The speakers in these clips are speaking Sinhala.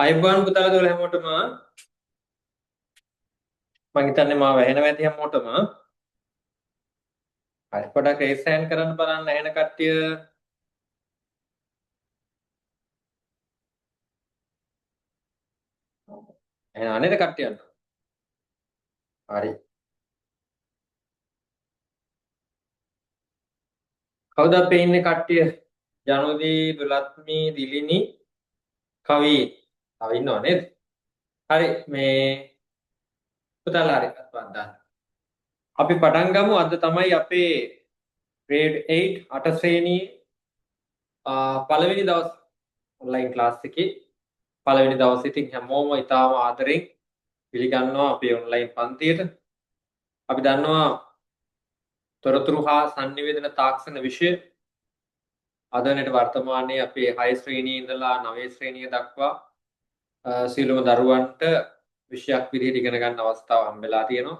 අයිබෝන් පුතාලා දොළ හැමෝටම මං හිතන්නේ මාව ඇහෙනවා ඇති හැමෝටම හරි පොඩක් රේස් හෑන්ඩ් කරන්න බලන්න ඇහෙන කට්ටිය ඇහෙන අනේද කට්ටියන්ට හරි කවුද අපේ ඉන්නේ කට්ටිය ජනුදී දුලත්මි දිලිනි කවි තව ඉන්නව නේද හරි මේ පුතාලා හරි අත්පත් දාන්න අපි පටන් ගමු අද තමයි අපේ grade 8 අට ශ්‍රේණියේ පළවෙනි දවස් ඔන්ලයින් ක්ලාස් එකේ පළවෙනි දවසේ ඉතින් හැමෝම ඉතාම ආදරෙන් පිළිගන්නවා අපේ ඔන්ලයින් පන්තියට අපි දන්නවා තොරතුරු හා sannivedana තාක්ෂණ විෂය අද වෙනට වර්තමානයේ අපේ 6 ශ්‍රේණියේ ඉඳලා 9 ශ්‍රේණිය දක්වා සියලුම දරුවන්ට විෂයක් විදිහට ඉගෙන ගන්න අවස්ථාව හම්බෙලා තියෙනවා.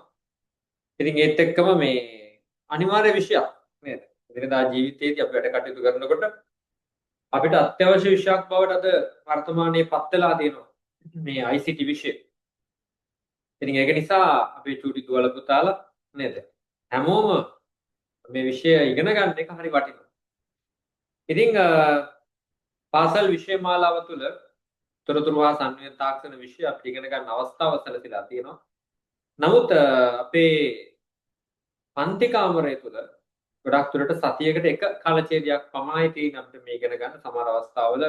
ඉතින් ඒත් එක්කම මේ අනිවාර්ය විෂයක් නේද? එදිනදා ජීවිතයේදී අපි වැඩ කටයුතු කරනකොට අපිට අත්‍යවශ්‍ය විෂයක් බවට අද වර්තමානයේ පත් වෙලා තියෙනවා. මේ ICT විෂය. ඉතින් ඒක නිසා අපේ චූටි දුවල පුතාලා නේද? හැමෝම මේ විෂය ඉගෙන ගන්න එක හරි වටිනවා. ඉතින් පාසල් විෂය මාලාව තුළ තොරතුරු හා සංවේදන තාක්ෂණ විෂය අපිට ඉගෙන ගන්න අවස්ථාව සැලසීලා තියෙනවා. නමුත් අපේ පන්ති කාමරය තුළ ගොඩක් දුරට සතියකට එක කාලචේදයක් පමණයි තියෙන අපිට මේ ඉගෙන ගන්න. සමහර අවස්ථාවල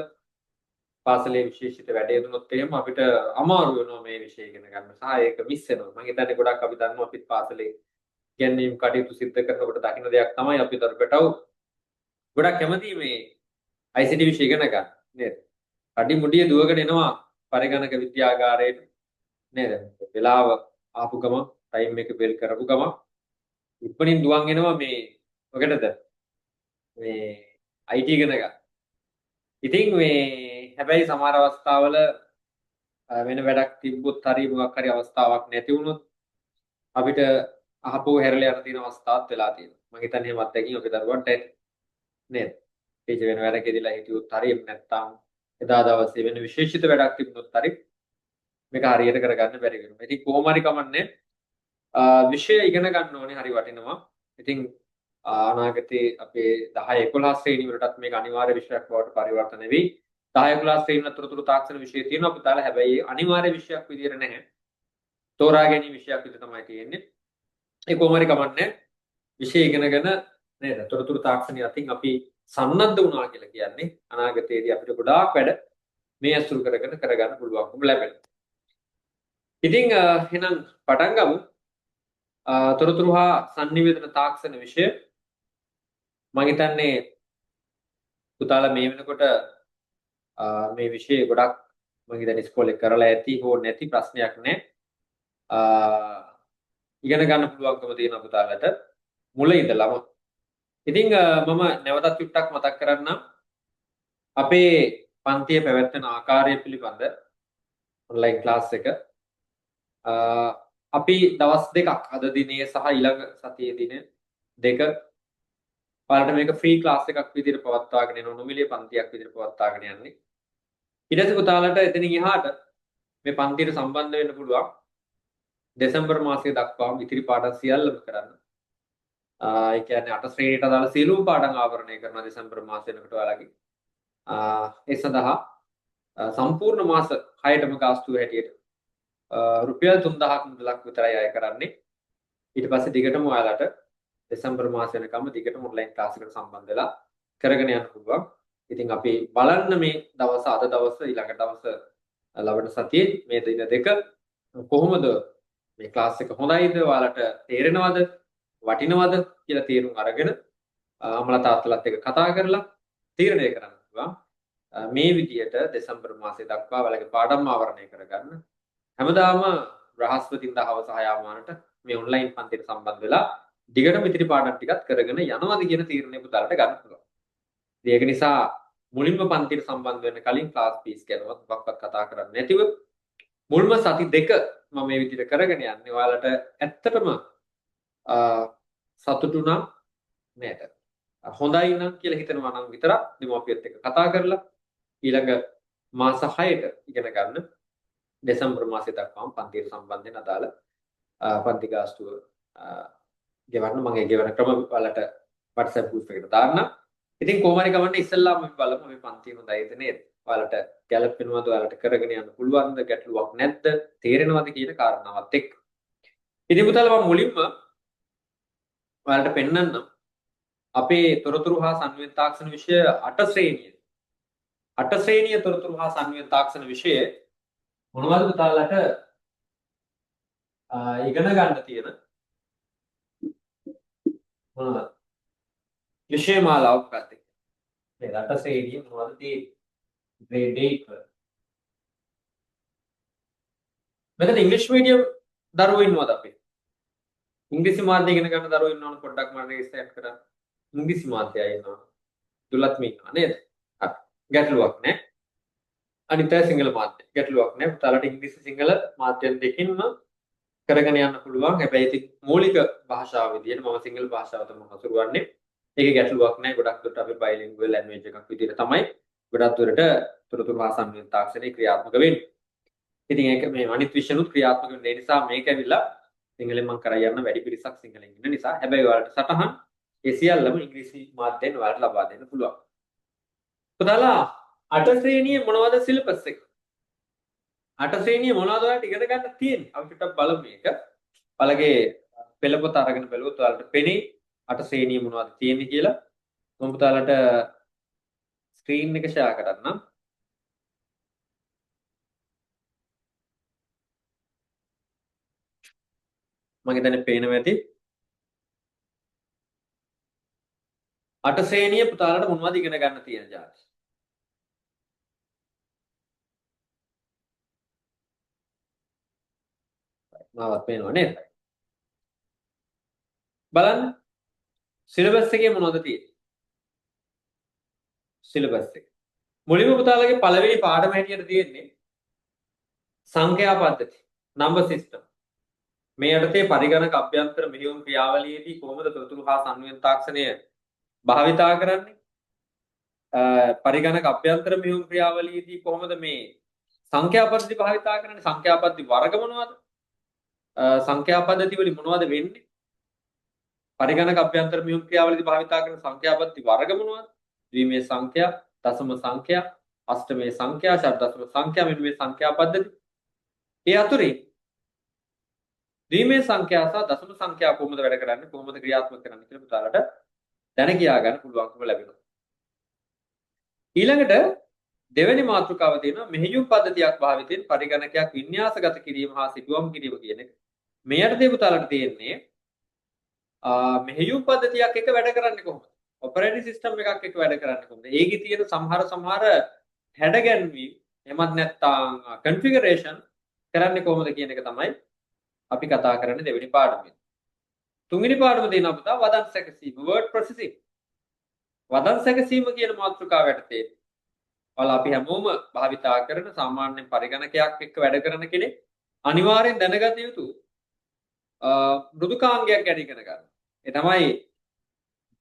පාසලේ විශේෂිත වැඩ යෙදුනොත් එහෙම අපිට අමාරු වෙනවා මේ විෂය ඉගෙන ගන්න. සහ ඒක මිස් වෙනවා. මම හිතන්නේ ගොඩක් අපි දන්නවා අපිත් පාසලේ ඉගෙනීම් කටයුතු සිද්ධ කරනකොට දකින්න දෙයක් තමයි අපි දරුවටව ගොඩක් කැමති මේ ICT විෂය ඉගෙන ගන්න නේද? අඩි මුඩිය දුවගෙන එනවා පරිගණක විද්‍යාගාරයට නේද? වෙලාව ආපු ගම ටයිම් එක බෙල් කරපු ගම ඉක්මනින් දුවන් එනවා මේ මොකටද? මේ IT ඉගෙන ගන්න. ඉතින් මේ හැබැයි සමහර අවස්ථාවල වෙන වැඩක් තිබ්බොත් හරි මොකක් හරි අවස්ථාවක් නැති වුණොත් අපිට අහපුව හැරලා යන තියෙන අවස්ථාවක් වෙලා තියෙනවා. මම හිතන්නේ එහෙම අත්දැකීම් අපේ දරුවන්ට ඇති නේද? ඒ වෙන වැඩකෙදිලා හිටියොත් හරි එහෙම නැත්නම් එදා දවසේ වෙන විශේෂිත වැඩක් තිබුණොත් හරි මේක හරියට කරගන්න බැරි වෙනවා. ඉතින් කොහොම හරි කමන්නේ විෂය ඉගෙන ගන්න ඕනේ හරි වටිනවා. ඉතින් අනාගතේ අපේ 10 11 ශ්‍රේණි වලටත් මේක අනිවාර්ය විෂයක් බවට පරිවර්තන වෙයි. 10 11 ශ්‍රේණි අතරතුර තාක්ෂණ විෂය තියෙනවා පුතාලා. හැබැයි අනිවාර්ය විෂයක් විදියට නැහැ. තෝරා ගැනීම විෂයක් විදිහට තමයි තියෙන්නේ. ඒ කොහොම හරි කමන්නේ විෂය ඉගෙනගෙන නේද? තොරතුරු තාක්ෂණය අතින් අපි සන්නද්ධ වුණා කියලා කියන්නේ අනාගතයේදී අපිට ගොඩාක් වැඩ මේ අසුරු කරගන්න පුළුවන්කම ලැබෙනවා. ඉතින් එහෙනම් පටන් ගමු. තොරතුරු හා sannivedana තාක්ෂණ විෂය මම හිතන්නේ පුතාලා මේ වෙනකොට මේ විෂය ගොඩක් මම හිතන්නේ ඉස්කෝලේ කරලා ඇති හෝ නැති ප්‍රශ්නයක් නැහැ. ඉගෙන ගන්න පුළුවන්කම තියෙන පුතාලට මුල ඉඳලම. ඉතින් මම නැවතත් චුට්ටක් මතක් කරන්නම් අපේ පන්තිය පැවැත්වෙන ආකාරය පිළිබඳ ඔන්ලයින් ක්ලාස් එක. අපි දවස් දෙකක් අද දිනේ සහ ඊළඟ සතියේ දින දෙක ඔයාලට මේක ෆ්‍රී ක්ලාස් එකක් විදිහට පවත්වාගෙන යන නොමිලේ පන්තියක් විදිහට පවත්වාගෙන යන්නේ. ඊට පස්සේ පුතාලට එතනින් එහාට මේ පන්තියට සම්බන්ධ වෙන්න පුළුවන් දෙසැම්බර් මාසයේ දක්වා ඉතිරි පාඩම් සියල්ලම කරන්න. ඒ කියන්නේ 8 ශ්‍රේණියට අදාළ සියලුම පාඩම් ආවරණය කරනවා දෙසැම්බර් මාසෙ වෙනකොට ඔයාලගේ. ඒ සඳහා සම්පූර්ණ මාස 6ටම ගාස්තුව හැටියට රුපියල් 3000ක් මුදලක් විතරයි අය කරන්නේ. ඊට පස්සේ දිගටම ඔයාලට දෙසැම්බර් මාස වෙනකම් දිගටම ඔන්ලයින් ක්ලාස් එකට සම්බන්ධ වෙලා කරගෙන යන්න පුළුවන්. ඉතින් අපි බලන්න මේ දවස් අද දවස් ඊළඟ දවස් ලබන සතියේ මේ දින දෙක කොහොමද මේ ක්ලාස් එක හොඳයිද ඔයාලට තේරෙනවද වටිනවද කියලා තීරුම් අරගෙන අම්මලා තාත්තලාත් එක්ක කතා කරලා තීරණය කරන්න පුළුවන්. මේ විදියට දෙසැම්බර් මාසයේ දක්වා ඔයාලගේ පාඩම් ආවරණය කරගන්න හැමදාම බ්‍රහස්පතින්දා හවස 6 මානට මේ ඔන්ලයින් පන්තියට සම්බන්ධ වෙලා දිගටම ඉතිරි පාඩම් ටිකත් කරගෙන යනවාද කියන තීරණය පුතාලට ගන්න පුළුවන්. ඒක නිසා මුලින්ම පන්තියට සම්බන්ධ වෙන්න කලින් ක්ලාස් ෆීස් ගැනවත් මොකක්වත් කතා කරන්නේ නැතිව මුල්ම සති දෙක මම මේ විදිහට කරගෙන යන්නේ ඔයාලට ඇත්තටම සතුටු නම් නේද? හොඳයි නම් කියලා හිතනවා නම් විතරක් දෙමාපියත් එක්ක කතා කරලා ඊළඟ මාස 6ට ඉගෙන ගන්න දෙසැම්බර් මාසෙ දක්වාම පන්තියට සම්බන්ධයෙන් අදාළ පන්ති ගාස්තුව ගෙවන්න මගේ ගෙවන ක්‍රම වලට WhatsApp group එකට දාන්න. ඉතින් කොහොම හරි ගමන්න ඉස්සෙල්ලාම අපි බලමු මේ පන්තිය හොඳයිද නේද? ඔයාලට ගැළපෙනවද? ඔයාලට කරගෙන යන්න පුළුවන්ද? ගැටලුවක් නැද්ද? තේරෙනවද කියන කාරණාවත් එක්ක. ඉතින් පුතාලා මම මුලින්ම ඔයාලට පෙන්වන්නම් අපේ තොරතුරු හා සංවේද තාක්ෂණ විෂය 8 ශ්‍රේණිය. 8 ශ්‍රේණිය තොරතුරු හා සංවේද තාක්ෂණ විෂය මොනවද පුතාලට ඉගෙන ගන්න තියෙන මොනවද? විෂය මාලාවක් ගන්න. මේ 8 ශ්‍රේණිය මොනවද තියෙන්නේ? grade 8 වල. මෙතන ඉංග්‍රීසි මීඩියම් දරුවෝ ඉන්නවද අපේ? ඉංග්‍රීසි මාධ්‍ය ඉගෙන ගන්න දරුවෝ ඉන්නවනේ පොඩ්ඩක් මම රෙජිස්ටර් කරන්න. ඉංග්‍රීසි මාධ්‍යය ඉන්නවා. දුලත් මේ ඉන්නවා නේද? හරි. ගැටලුවක් නැහැ. අනිත් අය සිංහල මාධ්‍ය. ගැටලුවක් නැහැ. පුතාලට ඉංග්‍රීසි සිංහල මාධ්‍යයෙන් දෙකින්ම කරගෙන යන්න පුළුවන්. හැබැයි ඉතින් මූලික භාෂාව විදියට මම සිංහල භාෂාව තමයි හසුරුවන්නේ. ඒකේ ගැටලුවක් නැහැ. ගොඩක් දුරට අපි බයිලින්ගුවල් ලැන්ග්වේජ් එකක් විදියට තමයි ගොඩක් දුරට තොරතුරු හා සංවේද තාක්ෂණය ක්‍රියාත්මක වෙන්නේ. ඉතින් ඒක මේ අනිත් විෂයනුත් ක්‍රියාත්මක වෙන නිසා මේක ඇවිල්ලා සිංහලෙන් මම කරා යන්න වැඩි පිරිසක් සිංහලෙන් ඉන්න නිසා හැබැයි ඔයාලට සටහන් ඒ සියල්ලම ඉංග්‍රීසි මාධ්‍යයෙන් ඔයාලට ලබා දෙන්න පුළුවන්. පුතාලා 8 ශ්‍රේණියේ මොනවද සිලබස් එක? 8 ශ්‍රේණියේ මොනවද ඔයාලට ඉගෙන ගන්න තියෙන්නේ? අපි ටිකක් බලමු මේක. ඔයාලගේ පෙළ පොත අරගෙන බලුවොත් ඔයාලට පෙනේ 8 ශ්‍රේණියේ මොනවද තියෙන්නේ කියලා. මම පුතාලට ස්ක්‍රීන් එක ෂෙයා කරන්නම්. මගේ දැන් පේනවා ඇති. 8 ශ්‍රේණිය පුතාලට මොනවද ඉගෙන ගන්න තියෙන જાති? මාවත් පේනවා නේද? බලන්න. සිලබස් එකේ මොනවද තියෙන්නේ? සිලබස් එක. මුලින්ම පුතාලගේ පළවෙනි පාඩම හැටියට තියෙන්නේ සංඛ්‍යා පද්ධති, නම්බර් සිස්ටම්. මේ යටතේ පරිගණක අභ්‍යන්තර මෙහෙයුම් ක්‍රියාවලියේදී කොහොමද තොරතුරු හා සංවේද තාක්ෂණය භාවිතා කරන්නේ? පරිගණක අභ්‍යන්තර මෙහෙයුම් ක්‍රියාවලියේදී කොහොමද මේ සංඛ්‍යා පද්ධති භාවිතා කරන්නේ? සංඛ්‍යා පද්ධති වර්ග මොනවද? සංඛ්‍යා පද්ධති වලින් මොනවද වෙන්නේ? පරිගණක අභ්‍යන්තර මෙහෙයුම් ක්‍රියාවලියේදී භාවිතා කරන සංඛ්‍යා පද්ධති වර්ග මොනවද? ද්විමේය සංඛ්‍යා, දශම සංඛ්‍යා, අෂ්ටමේය සංඛ්‍යා, ෂඩ්දශම සංඛ්‍යා මෙන්න මේ සංඛ්‍යා පද්ධති. ඒ අතුරින් ද්විමේය සංඛ්‍යා සහ දශම සංඛ්‍යා කොහොමද වැඩ කරන්නේ? කොහොමද ක්‍රියාත්මක කරන්නේ කියලා පුතාලට දැන කියා ගන්න පුළුවන්කම ලැබෙනවා. ඊළඟට දෙවෙනි මාතෘකාව තියෙනවා මෙහෙයුම් පද්ධතියක් භාවිතයෙන් පරිගණකයක් වින්‍යාසගත කිරීම හා සිටුවම් කිරීම කියන එක. මෙයටදී පුතාලට තියෙන්නේ මෙහෙයුම් පද්ධතියක් එක වැඩ කරන්නේ කොහොමද? ඔපරේටිං සිස්ටම් එකක් එක්ක වැඩ කරන්නේ කොහොමද? ඒකේ තියෙන සමහර හැඩගැන්වීම් එමත් නැත්නම් කන්ෆිගරේෂන් කරන්නේ කොහොමද කියන එක තමයි අපි කතා කරන්නේ දෙවෙනි පාඩමේ. තුන්වෙනි පාඩම දෙනවා පුතා වදන් සැකසීම word processing. වදන් සැකසීම කියන මාතෘකාව යටතේ ඔයාලා අපි හැමෝම භාවිතා කරන සාමාන්‍ය පරිගණකයක් එක්ක වැඩ කරන කෙනෙක් අනිවාර්යෙන් දැනගත යුතු මෘදුකාංගයක් ගැන ඉගෙන ගන්න. ඒ තමයි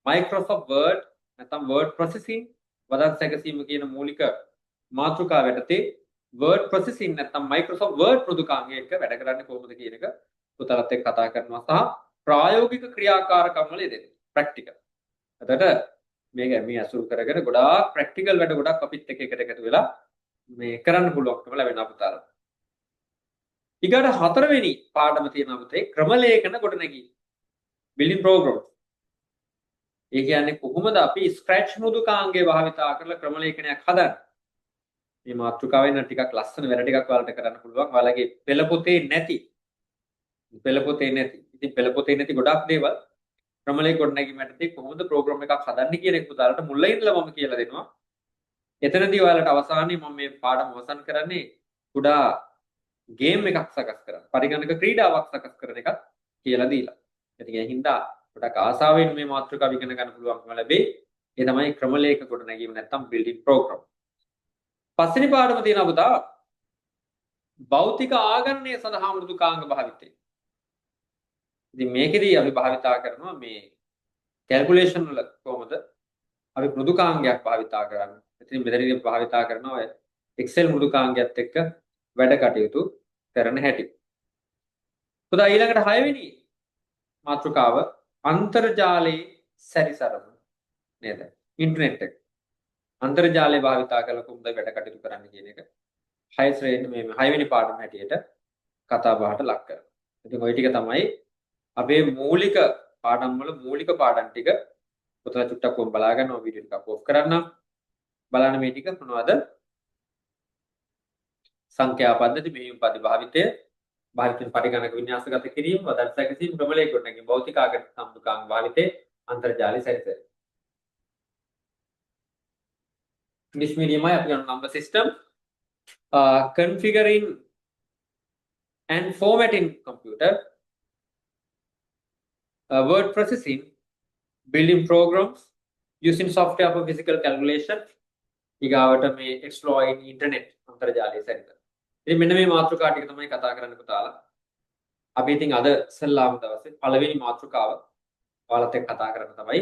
Microsoft Word නැත්නම් word processing වදන් සැකසීම කියන මූලික මාතෘකාව යටතේ word processing නැත්නම් Microsoft Word මෘදුකාංගය එක්ක වැඩ කරන්නේ කොහොමද කියන එක පුතාලත් එක්ක කතා කරනවා සහ ප්‍රායෝගික ක්‍රියාකාරකම් වල යෙදෙනවා ප්‍රැක්ටිකල්. එතකොට මේක මේ අසුරු කරගෙන ගොඩාක් ප්‍රැක්ටිකල් වැඩ ගොඩක් අපිත් එක්ක එකට එකතු වෙලා මේ කරන්න පුළුවන්කම ලැබෙනවා පුතාලට. ඊගාට හතරවෙනි පාඩම තියෙනවා පුතේ ක්‍රමලේඛන ගොඩනැගීම. building program. ඒ කියන්නේ කොහොමද අපි ස්ක්‍රැච් මෘදුකාංගය භාවිතා කරලා ක්‍රමලේඛනයක් හදන්නේ? මේ මාතෘකාවෙන් ටිකක් ලස්සන වැඩ ටිකක් ඔයාලට කරන්න පුළුවන්. ඔයාලගේ පෙළ පොතේ නැති. ඉතින් පෙළ පොතේ නැති ගොඩක් දේවල් ක්‍රමලේඛ ගොඩනැගීම යටතේ කොහොමද ප්‍රෝග්‍රෑම් එකක් හදන්නේ කියන එක පුතාලට මුලින් ඉඳලා මම කියලා දෙනවා. එතනදී ඔයාලට අවසානයේ මම මේ පාඩම අවසන් කරන්නේ කුඩා ගේම් එකක් සකස් කරන්න. පරිගණක ක්‍රීඩාවක් සකස් කරන එකක් කියලා දීලා. ඉතින් ඒ හින්දා ගොඩක් ආසාවෙන් මේ මාතෘකාව ඉගෙන ගන්න පුළුවන්කම ලැබෙයි. ඒ තමයි ක්‍රමලේඛ ගොඩනැගීම නැත්නම් බිල්ඩින් ප්‍රෝග්‍රෑම්. පස්වෙනි පාඩම තියෙනවා පුතා භෞතික ආගණනය සඳහා මෘදුකාංග භාවිතය. ඉතින් මේකෙදී අපි භාවිතා කරනවා මේ කැල්කියුලේෂන් වල කොහොමද අපි මෘදුකාංගයක් භාවිතා කරන්නේ. ඉතින් මෙතනදී භාවිතා කරනවා Excel මෘදුකාංගයත් එක්ක වැඩ කටයුතු කරන හැටි. පුතා ඊළඟට 6 වෙනි මාතෘකාව අන්තර්ජාලයේ සැරිසරමු නේද? ඉන්ටර්නෙට් එක. අන්තර්ජාලය භාවිතා කරලා කොහොමද වැඩ කටයුතු කරන්න කියන එක 6 ශ්‍රේණි මේ 6 වෙනි පාඩම හැටියට කතා බහට ලක් කරනවා. ඉතින් ওই ටික තමයි අපේ මූලික පාඩම් වල මූලික පාඩම් ටික. පුතා චුට්ටක් කොහොම බලා ගන්නවා වීඩියෝ ටිකක් ඔෆ් කරන්නම්. බලන්න මේ ටික මොනවද? සංඛ්‍යා පද්ධති, මෙහෙයුම් පරිභාවිතය, භාවිතෙන් පරිගණක වින්‍යාසගත කිරීම, වදන් සැකසීම, ක්‍රමලේ ගොඩනැගීම, භෞතික ආගම සම්මුඛාංග භාවිතය, අන්තර්ජාලය සැරිසැරීම. English medium I apply on number system, configuring and formatting computer, word processing, building programs, using software for physical calculation, ඊගාවට මේ exploring internet අන්තර්ජාලය සැරිසැරීම. ඉතින් මෙන්න මේ මාතෘකා ටික තමයි කතා කරන්න පුතාලා. අපි ඉතින් අද ඉස්සල්ලාම දවසේ පළවෙනි මාතෘකාව ඔයාලත් එක්ක කතා කරන්න තමයි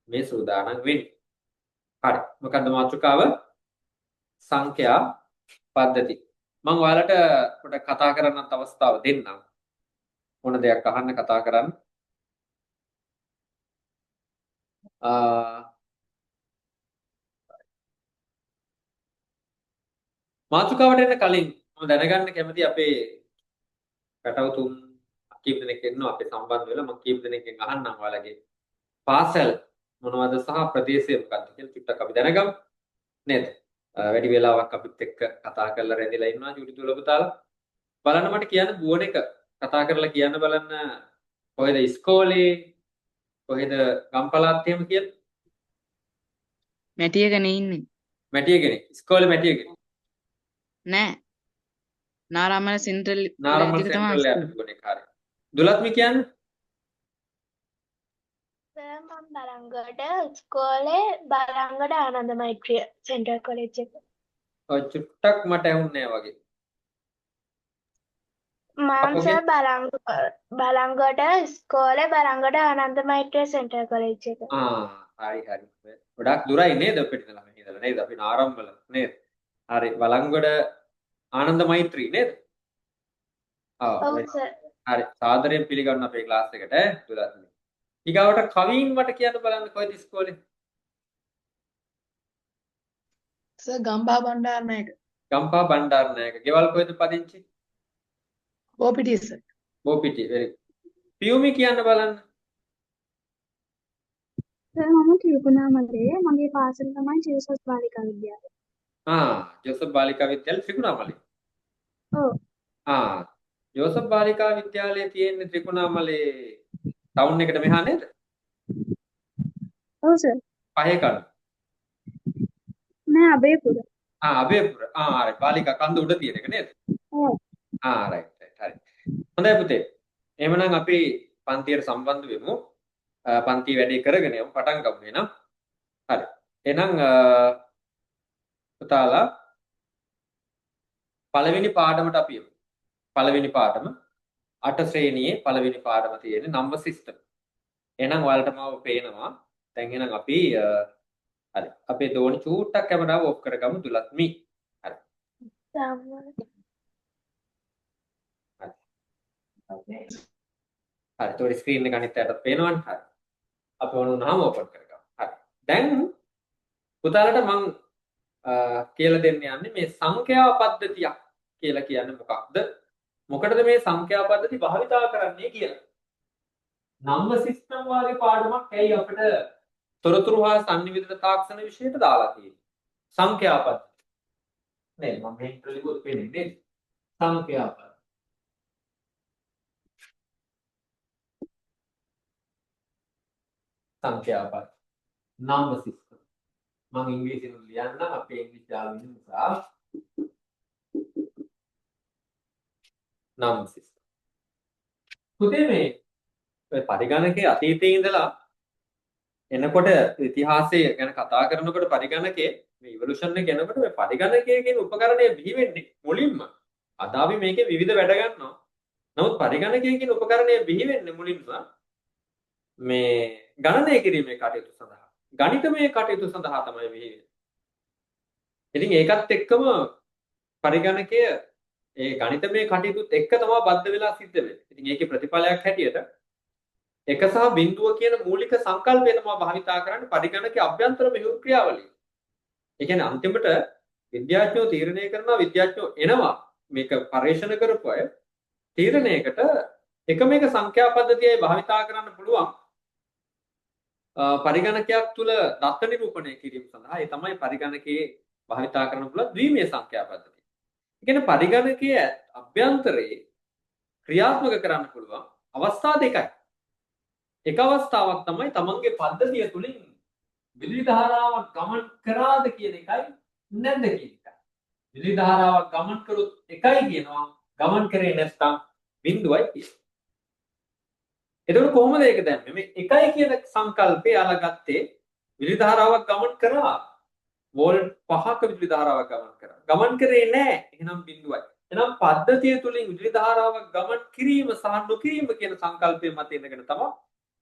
මේ සූදානම් වෙන්නේ. හරි. මොකක්ද මාතෘකාව? සංඛ්‍යා පද්ධති. මම ඔයාලට පොඩ්ඩක් කතා කරන්නත් අවස්ථාව දෙන්නම්. මොන දෙයක් අහන්න කතා කරන්න. මාතෘකාවට එන්න කලින් මම දැනගන්න කැමති අපේ පැටවතුන් කීප දෙනෙක් ඉන්නවා අපේ සම්බන්ධ වෙලා. මම කීප දෙනෙක්ගෙන් අහන්නම් ඔයාලගේ පාසල් මොනවද සහ ප්‍රදේශය මොකක්ද කියලා චුට්ටක් අපි දැනගමු නේද? වැඩි වෙලාවක් අපිත් එක්ක කතා කරලා රැඳිලා ඉන්නවා චුටි දුල පුතාලා. බලන්න මට කියන්න බුවන එක කතා කරලා කියන්න බලන්න කොහෙද ඉස්කෝලේ කොහෙද ගම්පලාත් එහෙම කියලා. මැටියකනේ ඉන්නේ. මැටියකනේ. ඉස්කෝලේ මැටියකනේ. නෑ. නාරාමල සෙන්ට්‍රල් නාරාමල සෙන්ට්‍රල් යට බුවන එක හරි. දුලත්මි කියන්නේ? මම බලංගොඩ ඉස්කෝලේ බලංගොඩ ආනන්ද මෛත්‍රිය සෙන්ට්‍රල් කොලෙජ් එක. ඔය චුට්ටක් මට ඇහුන්නේ නැහැ වගේ. මම සර් බලංගොඩ ඉස්කෝලේ බලංගොඩ ආනන්ද මෛත්‍රිය සෙන්ට්‍රල් කොලෙජ් එක. හරි හරි. ගොඩක් දුරයි නේද අපිට ඉඳලා මෙහි ඉඳලා නේද? අපි නාරම්වල නේද? හරි බලංගොඩ ආනන්ද මෛත්‍රී නේද? ඔව් සර්. හරි. සාදරයෙන් පිළිගන්න අපේ ක්ලාස් එකට දුලත්මි. ඊගාවට කවින් මට කියන්න බලන්න කොයිද ඉස්කෝලේ? සර් ගම්පහ බණ්ඩාරනායක. ගම්පහ බණ්ඩාරනායක. ගෙවල් කොයිද පදිංචි? Bopitiya sir. Bopitiya. very good. Piyumi කියන්න බලන්න. සර් මම ත්‍රිකුණාමලයේ මගේ පාසල තමයි ජේසස් බාලිකා විද්‍යාලය. ජෝසප් බාලිකා විද්‍යාලය ත්‍රිකුණාමලේ. ඔව්. ජෝසප් බාලිකා විද්‍යාලයේ තියෙන්නේ ත්‍රිකුණාමලේ ටවුන් එකට මෙහා නේද? ඔව් සර්. පහේ කඩ. නෑ අබේපුර. අබේපුර. හරි. බාලිකා කන්ද උඩ තියෙන එක නේද? ඔව්. right හරි. හොඳයි පුතේ. එහෙමනම් අපි පන්තියට සම්බන්ධ වෙමු. පන්ති වැඩේ කරගෙන යමු. පටන් ගමු එහෙනම්. හරි. එහෙනම් පුතාලා පළවෙනි පාඩමට අපි යමු. පළවෙනි පාඩම 8 ශ්‍රේණියේ පළවෙනි පාඩම තියෙන්නේ නම්බර් සිස්ටම්. එහෙනම් ඔයාලට මාව පේනවා. දැන් එහෙනම් අපි හරි. අපේ දෝනි චූට්ටක් කැමරාව ඔෆ් කරගමු දුලත්මි. හරි. හරි. ඒතකොට ස්ක්‍රීන් එක අනිත් පැත්තට පේනවනේ. හරි. අපි වුණාම ඕපන් කරගමු. හරි. දැන් පුතාලට මම කියලා දෙන්න යන්නේ මේ සංඛ්‍යා පද්ධතියක් කියලා කියන්නේ මොකක්ද? මොකටද මේ සංඛ්‍යා පද්ධති භාවිතා කරන්නේ කියලා. නම්බර් සිස්ටම් වාගේ පාඩමක් ඇයි අපිට තොරතුරු හා සංනිවේදන තාක්ෂණ විෂයට දාලා තියෙන්නේ. සංඛ්‍යා පද්ධති. නේද? මම මේ පිළිගොත් පෙන්නේ නේද? සංඛ්‍යා පද්ධති. සංඛ්‍යා පද්ධති. Number system. මම ඉංග්‍රීසියෙන් ලියන්නම් අපේ ඉංග්‍රීසි යාළුවෝ ඉන්න නිසා. Number system. පුතේ මේ පරිගණකයේ අතීතයේ ඉඳලා එනකොට ඉතිහාසය ගැන කතා කරනකොට පරිගණකයේ මේ ඉවොලුෂන් එක යනකොට මේ පරිගණකයේ කියන උපකරණය බිහි වෙන්නේ මුලින්ම. අද අපි මේකේ විවිධ වැඩ ගන්නවා. නමුත් පරිගණකයේ කියන උපකරණය බිහි වෙන්නේ මුලින්ම මේ ගණනය කිරීමේ කටයුතු සඳහා. ගණිතමය කටයුතු සඳහා තමයි බිහි වෙන්නේ. ඉතින් ඒකත් එක්කම පරිගණකය ඒ ගණිතමය කටයුතුත් එක්ක තමයි බද්ධ වෙලා සිද්ධ වෙන්නේ. ඉතින් ඒකේ ප්‍රතිඵලයක් හැටියට එක සහ බිඳුව කියන මූලික සංකල්පය තමයි භාවිතා කරන්නේ පරිගණකයේ අභ්‍යන්තර මෙහෙයුම් ක්‍රියාවලිය. ඒ කියන්නේ අන්තිමට විද්‍යාඥයෝ තීරණය කරනවා විද්‍යාඥයෝ එනවා මේක පරිශන කරපු අය තීරණයකට එකම එක සංඛ්‍යා පද්ධතියයි භාවිතා කරන්න පුළුවන් පරිගණකයක් තුල දත්ත නිරූපණය කිරීම සඳහා ඒ තමයි පරිගණකයේ භාවිතා කරන්න පුළුවන් ද්විමේය සංඛ්‍යා පද්ධතිය. ඒ කියන්නේ පරිගණකයේ අභ්‍යන්තරයේ ක්‍රියාත්මක කරන්න පුළුවන් අවස්ථා දෙකයි. එක අවස්ථාවක් තමයි තමන්ගේ පද්ධතිය තුලින් විදුලි ධාරාවක් ගමන් කරාද කියන එකයි නැද්ද කියන එකයි. විදුලි ධාරාවක් ගමන් කරොත් එකයි කියනවා ගමන් කරේ නැත්නම් බිඳුවයි කියනවා. එතකොට කොහොමද ඒක දැම්මේ? මේ එකයි කියන සංකල්පය අලගත්තේ විදුලි ධාරාවක් ගමන් කරා. වෝල්ට් 5ක විදුලි ධාරාවක් ගමන් කරා. ගමන් කරේ නැහැ. එහෙනම් බිඳුවයි. එහෙනම් පද්ධතිය තුලින් විදුලි ධාරාවක් ගමන් කිරීම සහ නොකිරීම කියන සංකල්පය මත ඉඳගෙන තමයි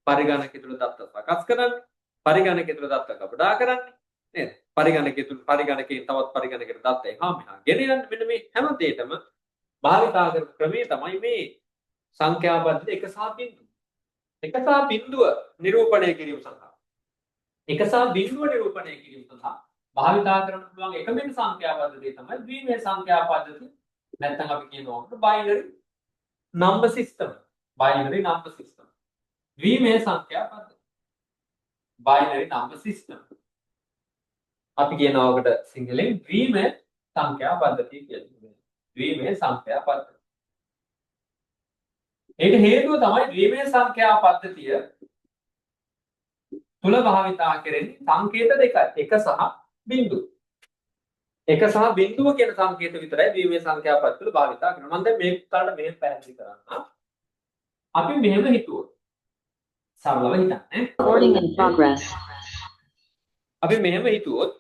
පරිගණකය තුල දත්ත සකස් කරන්නේ. පරිගණකය තුල දත්ත කපඩා කරන්නේ. නේද? පරිගණකය තුල පරිගණකයෙන් තවත් පරිගණකයකට දත්ත එහා මෙහා ගෙනියන්නේ. මෙන්න මේ හැම දෙයකම භාවිතා කරන ක්‍රමය තමයි මේ සංඛ්‍යා පද්ධතිය එක සහ බිඳුව. එක සහ බිඳුව නිරූපණය කිරීම සඳහා එක සහ බිඳුව නිරූපණය කිරීම සඳහා භාවිතා කරන්න පුළුවන් එකම සංඛ්‍යා පද්ධතිය තමයි ද්විමේය සංඛ්‍යා පද්ධතිය. නැත්නම් අපි කියනවා binary number system. Binary number system. ද්විමේය සංඛ්‍යා පද්ධතිය. Binary number system. අපි කියනවා ඔකට සිංහලෙන් ද්විමේය සංඛ්‍යා පද්ධතිය කියලා. ද්විමේය සංඛ්‍යා පද්ධතිය. ඒකට හේතුව තමයි ද්විමේය සංඛ්‍යා පද්ධතිය තුල භාවිතා කරන්නේ සංකේත දෙකයි. එක සහ බිඳුව. එක සහ බිඳුව කියන සංකේත විතරයි ද්විමේය සංඛ්‍යා පද්ධතිය තුල භාවිතා කරනවා. මම දැන් මේ උත්තරට මෙහෙම පැහැදිලි කරන්න. අපි මෙහෙම හිතුවොත් සරලව හිතන්න. Recording in progress. අපි මෙහෙම හිතුවොත්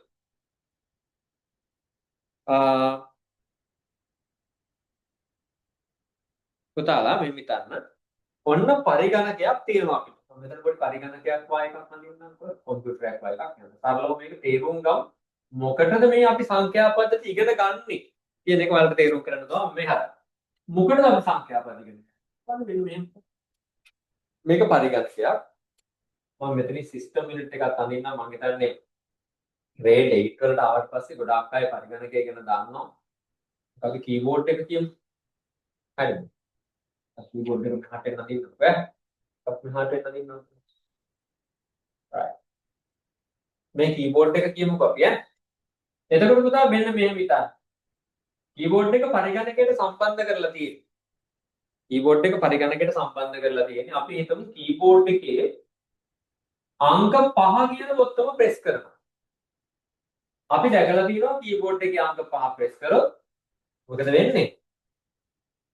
පුතාලා මෙහෙම හිතන්න. ඔන්න පරිගණකයක් තියෙනවා අපිට. මෙතන පොඩි පරිගණකයක් වා එකක් හඳුන්වන්නකො කම්පියුටරයක් වා එකක් නේද. සරලව මේක තේරුම් ගමු. මොකටද මේ අපි සංඛ්‍යා පද්ධති ඉගෙන ගන්නේ කියන එක වලට තේරුම් කරන්න ඕන මේ හරියට. මොකටද අපි සංඛ්‍යා පද්ධති ඉගෙන ගන්නේ? මේක පරිගණකයක්. මම මෙතන සිස්ටම් යුනිට් එකක් අඳින්නම්. මම හිතන්නේ grade 8 වලට ආවට පස්සේ ගොඩාක් අය පරිගණකය ගැන දන්නවා. අපි කීබෝඩ් එක කියමු. හරිද? කීබෝඩ් එක මෙහාට එන්න අදින්න බෑ. අපි මෙහාට එන්න අදින්න ඕනේ. right. මේ කීබෝඩ් එක කියමුකෝ අපි ඈ. එතකොට පුතා මෙන්න මෙහෙම හිතන්න. කීබෝඩ් එක පරිගණකයට සම්බන්ධ කරලා තියෙන්නේ. කීබෝඩ් එක පරිගණකයට සම්බන්ධ කරලා තියෙන්නේ. අපි හිතමු කීබෝඩ් එකේ අංක 5 කියන බොත්තම ප්‍රෙස් කරනවා. අපි දැකලා තියෙනවා කීබෝඩ් එකේ අංක 5 ප්‍රෙස් කරොත් මොකද වෙන්නේ?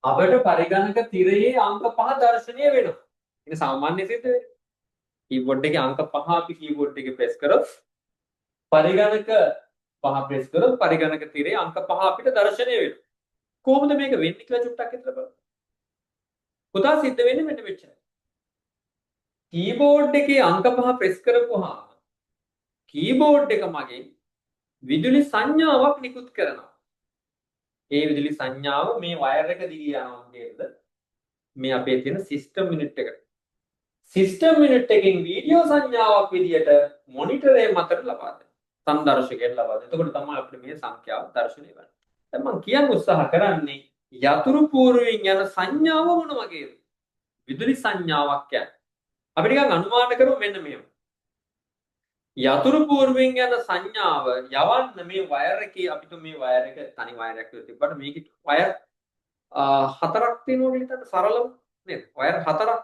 අපිට පරිගණක තිරයේ අංක 5 දැర్శණය වෙනවා. ඒක සාමාන්‍ය සිද්ධ වෙන්නේ. කීබෝඩ් එකේ අංක 5 අපි කීබෝඩ් එකේ ප්‍රෙස් කරොත් පරිගණක 5 ප්‍රෙස් කරොත් පරිගණක තිරයේ අංක 5 අපිට දැర్శණය වෙනවා. කොහොමද මේක වෙන්නේ කියලා චුට්ටක් හිතලා බලන්න. පුතා සිද්ධ වෙන්නේ මෙන්න මෙච්චරයි. කීබෝඩ් එකේ අංක 5 ප්‍රෙස් කරපුවාම කීබෝඩ් එක මගෙන් විදුලි සංඥාවක් නිකුත් කරනවා. ඒ විදුලි සංඥාව මේ වයර් එක දිගේ යනවා නේද? මේ අපේ තියෙන සිස්ටම් යුනිට් එකට. සිස්ටම් යුනිට් එකෙන් වීඩියෝ සංඥාවක් විදියට මොනිටරේ මතට ලබා දෙනවා. සංදර්ශකයෙන් ලබා දෙනවා. එතකොට තමයි අපිට මේ සංඛ්‍යාව දැర్శණය වෙන්නේ. දැන් මම කියන්න උත්සාහ කරන්නේ යතුරු පූර්වයෙන් යන සංඥාව මොන වගේද? විදුලි සංඥාවක් කියන්නේ. අපි නිකන් අනුමාන කරමු මෙන්න මෙහෙම. යතුරු පූර්වයෙන් යන සංඥාව යවන්න මේ වයර් එකේ අපිට මේ වයර් එක තනි වයර් එකක් තිබ්බට මේකේ වයර් හතරක් තියෙනවා කියලා හිතන්න සරලව නේද? වයර් හතරක්.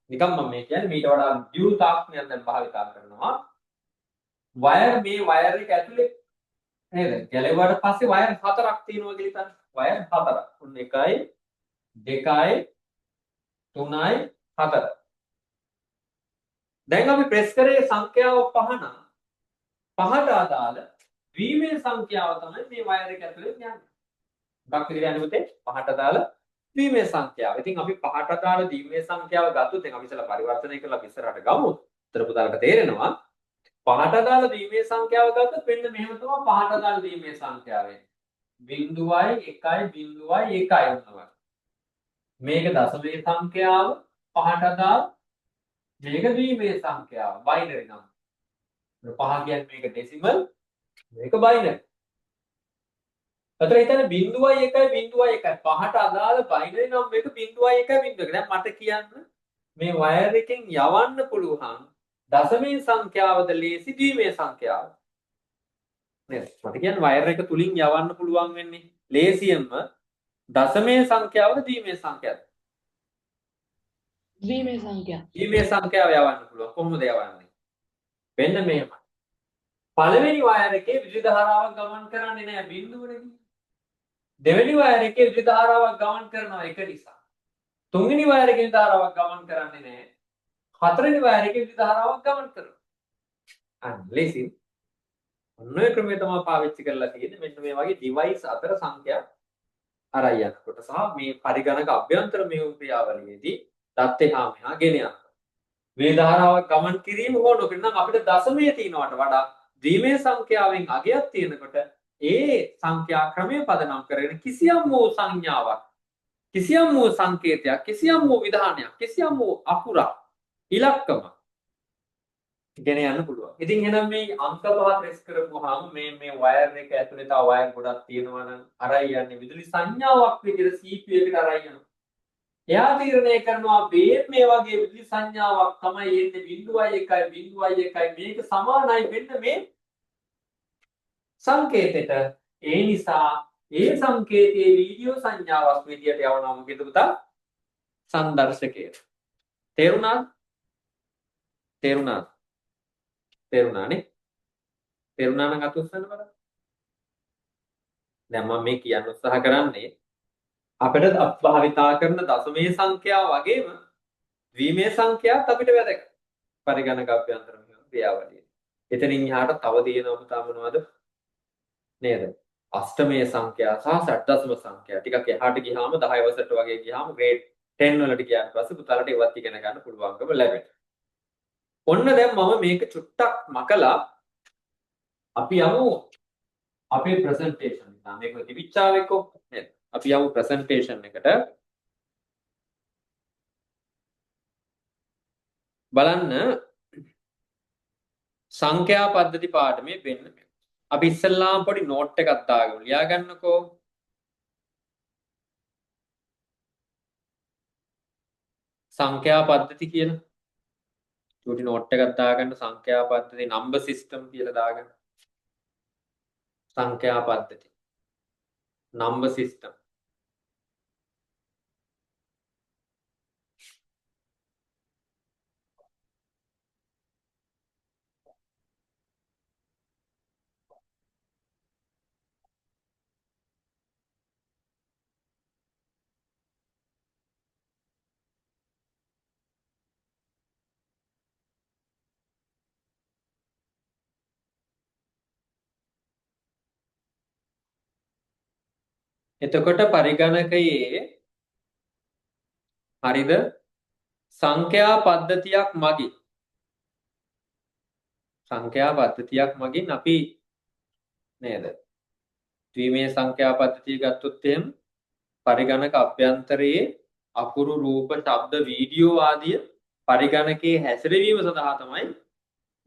නිකන් මම මේ කියන්නේ මීට වඩා දියුණු තාක්ෂණයක් දැන් භාවිතා කරනවා. වයර් මේ වයර් එක ඇතුලේ නේද? ගැලෙවුවාට පස්සේ වයර් හතරක් තියෙනවා කියලා හිතන්න. වයර් හතරක්. උන් 1යි 2යි 3යි 4. දැන් අපි ප්‍රෙස් කරේ සංඛ්‍යාව 5 නම් 5ට අදාළ ද්විමේය සංඛ්‍යාව තමයි මේ වයර් එක ඇතුලේ යන්නේ. මොකක්ද කියලා යන්නේ පුතේ? 5ට අදාළ ද්විමේය සංඛ්‍යාව. ඉතින් අපි 5ට අදාළ ද්විමේය සංඛ්‍යාව ගත්තොත් දැන් අපි ඉතලා පරිවර්තනය කරලා අපි ඉස්සරහට ගමු. උත්තර පුතාලට තේරෙනවා 5ට අදාළ ද්විමේය සංඛ්‍යාව ගත්තොත් මෙන්න මෙහෙම තමයි 5ට අදාළ ද්විමේය සංඛ්‍යාව වෙන්නේ. 0.1 0.1 වුණා. මේක දශමයේ සංඛ්‍යාව 5ට අදාළ මේක ද්විමේය සංඛ්‍යාව බයිනරි නම්. 5 කියන්නේ මේක ඩෙසිමල් මේක බයිනරි. අතන හිතන්න 0.1 0.1 5ට අදාළ බයිනරි නම් මේක 0.1 0.1. දැන් මට කියන්න මේ වයර් එකෙන් යවන්න පුළුවන් දශමයේ සංඛ්‍යාවද ලේසි ද්විමේය සංඛ්‍යාව. නේද? මට කියන්න වයර් එක තුලින් යවන්න පුළුවන් වෙන්නේ ලේසියෙන්ම දශමයේ සංඛ්‍යාවද ද්විමේය සංඛ්‍යාවද? ද්විමේය සංඛ්‍යා. ද්විමේය සංඛ්‍යාව යවන්න පුළුවන්. කොහොමද යවන්නේ? වෙන්න මෙහෙමයි. පළවෙනි වයර් එකේ විදුලි ධාරාවක් ගමන් කරන්නේ නැහැ බිඳුවටදී. දෙවෙනි වයර් එකේ විදුලි ධාරාවක් ගමන් කරනවා 1 නිසා. තුන්වෙනි වයර් එකේ විදුලි ධාරාවක් ගමන් කරන්නේ නැහැ. හතරවෙනි වයර් එකේ විදුලි ධාරාවක් ගමන් කරනවා. අන්න ලේසි. ඔන්න ඔය ක්‍රමය තමයි පාවිච්චි කරලා තියෙන්නේ. මෙන්න මේ වගේ ඩිවයිස් අතර සංඛ්‍යා අරයි යනකොට සහ මේ පරිගණක අභ්‍යන්තර මෙහෙයුම් ක්‍රියාවලියේදී දත් එහා මෙහා ගෙන යනවා. විදුලි ධාරාවක් ගමන් කිරීම ඕන නම් අපිට දශමයේ තියනවට වඩා ද්විමේය සංඛ්‍යාවෙන් අගයක් තියෙනකොට ඒ සංඛ්‍යා ක්‍රමය පදනම් කරගෙන කිසියම් වූ සංඥාවක් කිසියම් වූ සංකේතයක් කිසියම් වූ විධානයක් කිසියම් වූ අකුරක් ඉලක්කමක් ගෙන යන්න පුළුවන්. ඉතින් එහෙනම් මේ අංක පහ ප්‍රෙස් කරපුවාම මේ වයර් එක ඇතුලේ තව වයර් ගොඩක් තියෙනවා නම් අරයි යන්නේ විදුලි සංඥාවක් විදිහට CPU එකට අරයි යනවා. එයා තීරණය කරනවා මේ වගේ විදුලි සංඥාවක් තමයි එන්නේ 0.1 0.1 මේක සමානයි වෙන්න මේ සංකේතෙට. ඒ නිසා ඒ සංකේතයේ වීඩියෝ සංඥාවක් විදියට යවනවා මොකද පුතා? සංදර්ශකය. තේරුණාද? තේරුණානේ? තේරුණා නම් අත උස්සන්න බලන්න. දැන් මම මේ කියන්න උත්සාහ කරන්නේ අපිට භාවිතා කරන දශමයේ සංඛ්‍යාව වගේම ද්විමේය සංඛ්‍යාවත් අපිට වැදගත්. පරිගණක අභ්‍යන්තර ක්‍රියාවලිය. එතනින් එහාට තව තියෙනවා පුතා මොනවද? නේද? අෂ්ටමයේ සංඛ්‍යා සහ ෂඩ්දශම සංඛ්‍යා. ටිකක් එහාට ගියාම 10 වසරට වගේ ගියාම grade 10 වලට ගියාට පස්සේ පුතාලට ඒවත් ඉගෙන ගන්න පුළුවන්කම ලැබෙනවා. ඔන්න දැන් මම මේක චුට්ටක් මකලා අපි යමු අපේ ප්‍රසන්ටේෂන් එක. මේක තිබිච්චාව එක්ක නේද? අපි යමු ප්‍රසන්ටේෂන් එකට. බලන්න සංඛ්‍යා පද්ධති පාඩමේ වෙන්න. අපි ඉස්සෙල්ලාම පොඩි නෝට් එකක් දාගමු. ලියා ගන්නකෝ. සංඛ්‍යා පද්ධති කියන චූටි නෝට් එකක් දාගන්න. සංඛ්‍යා පද්ධති නම්බර් සිස්ටම් කියලා දාගන්න. සංඛ්‍යා පද්ධති නම්බර් සිස්ටම්. එතකොට පරිගණකයේ හරිද සංඛ්‍යා පද්ධතියක් මගින් අපි නේද ද්විමේය සංඛ්‍යා පද්ධතිය ගත්තොත් එහෙම පරිගණක අභ්‍යන්තරයේ අකුරු රූප ශබ්ද වීඩියෝ ආදිය පරිගණකයේ හැසිරවීම සඳහා තමයි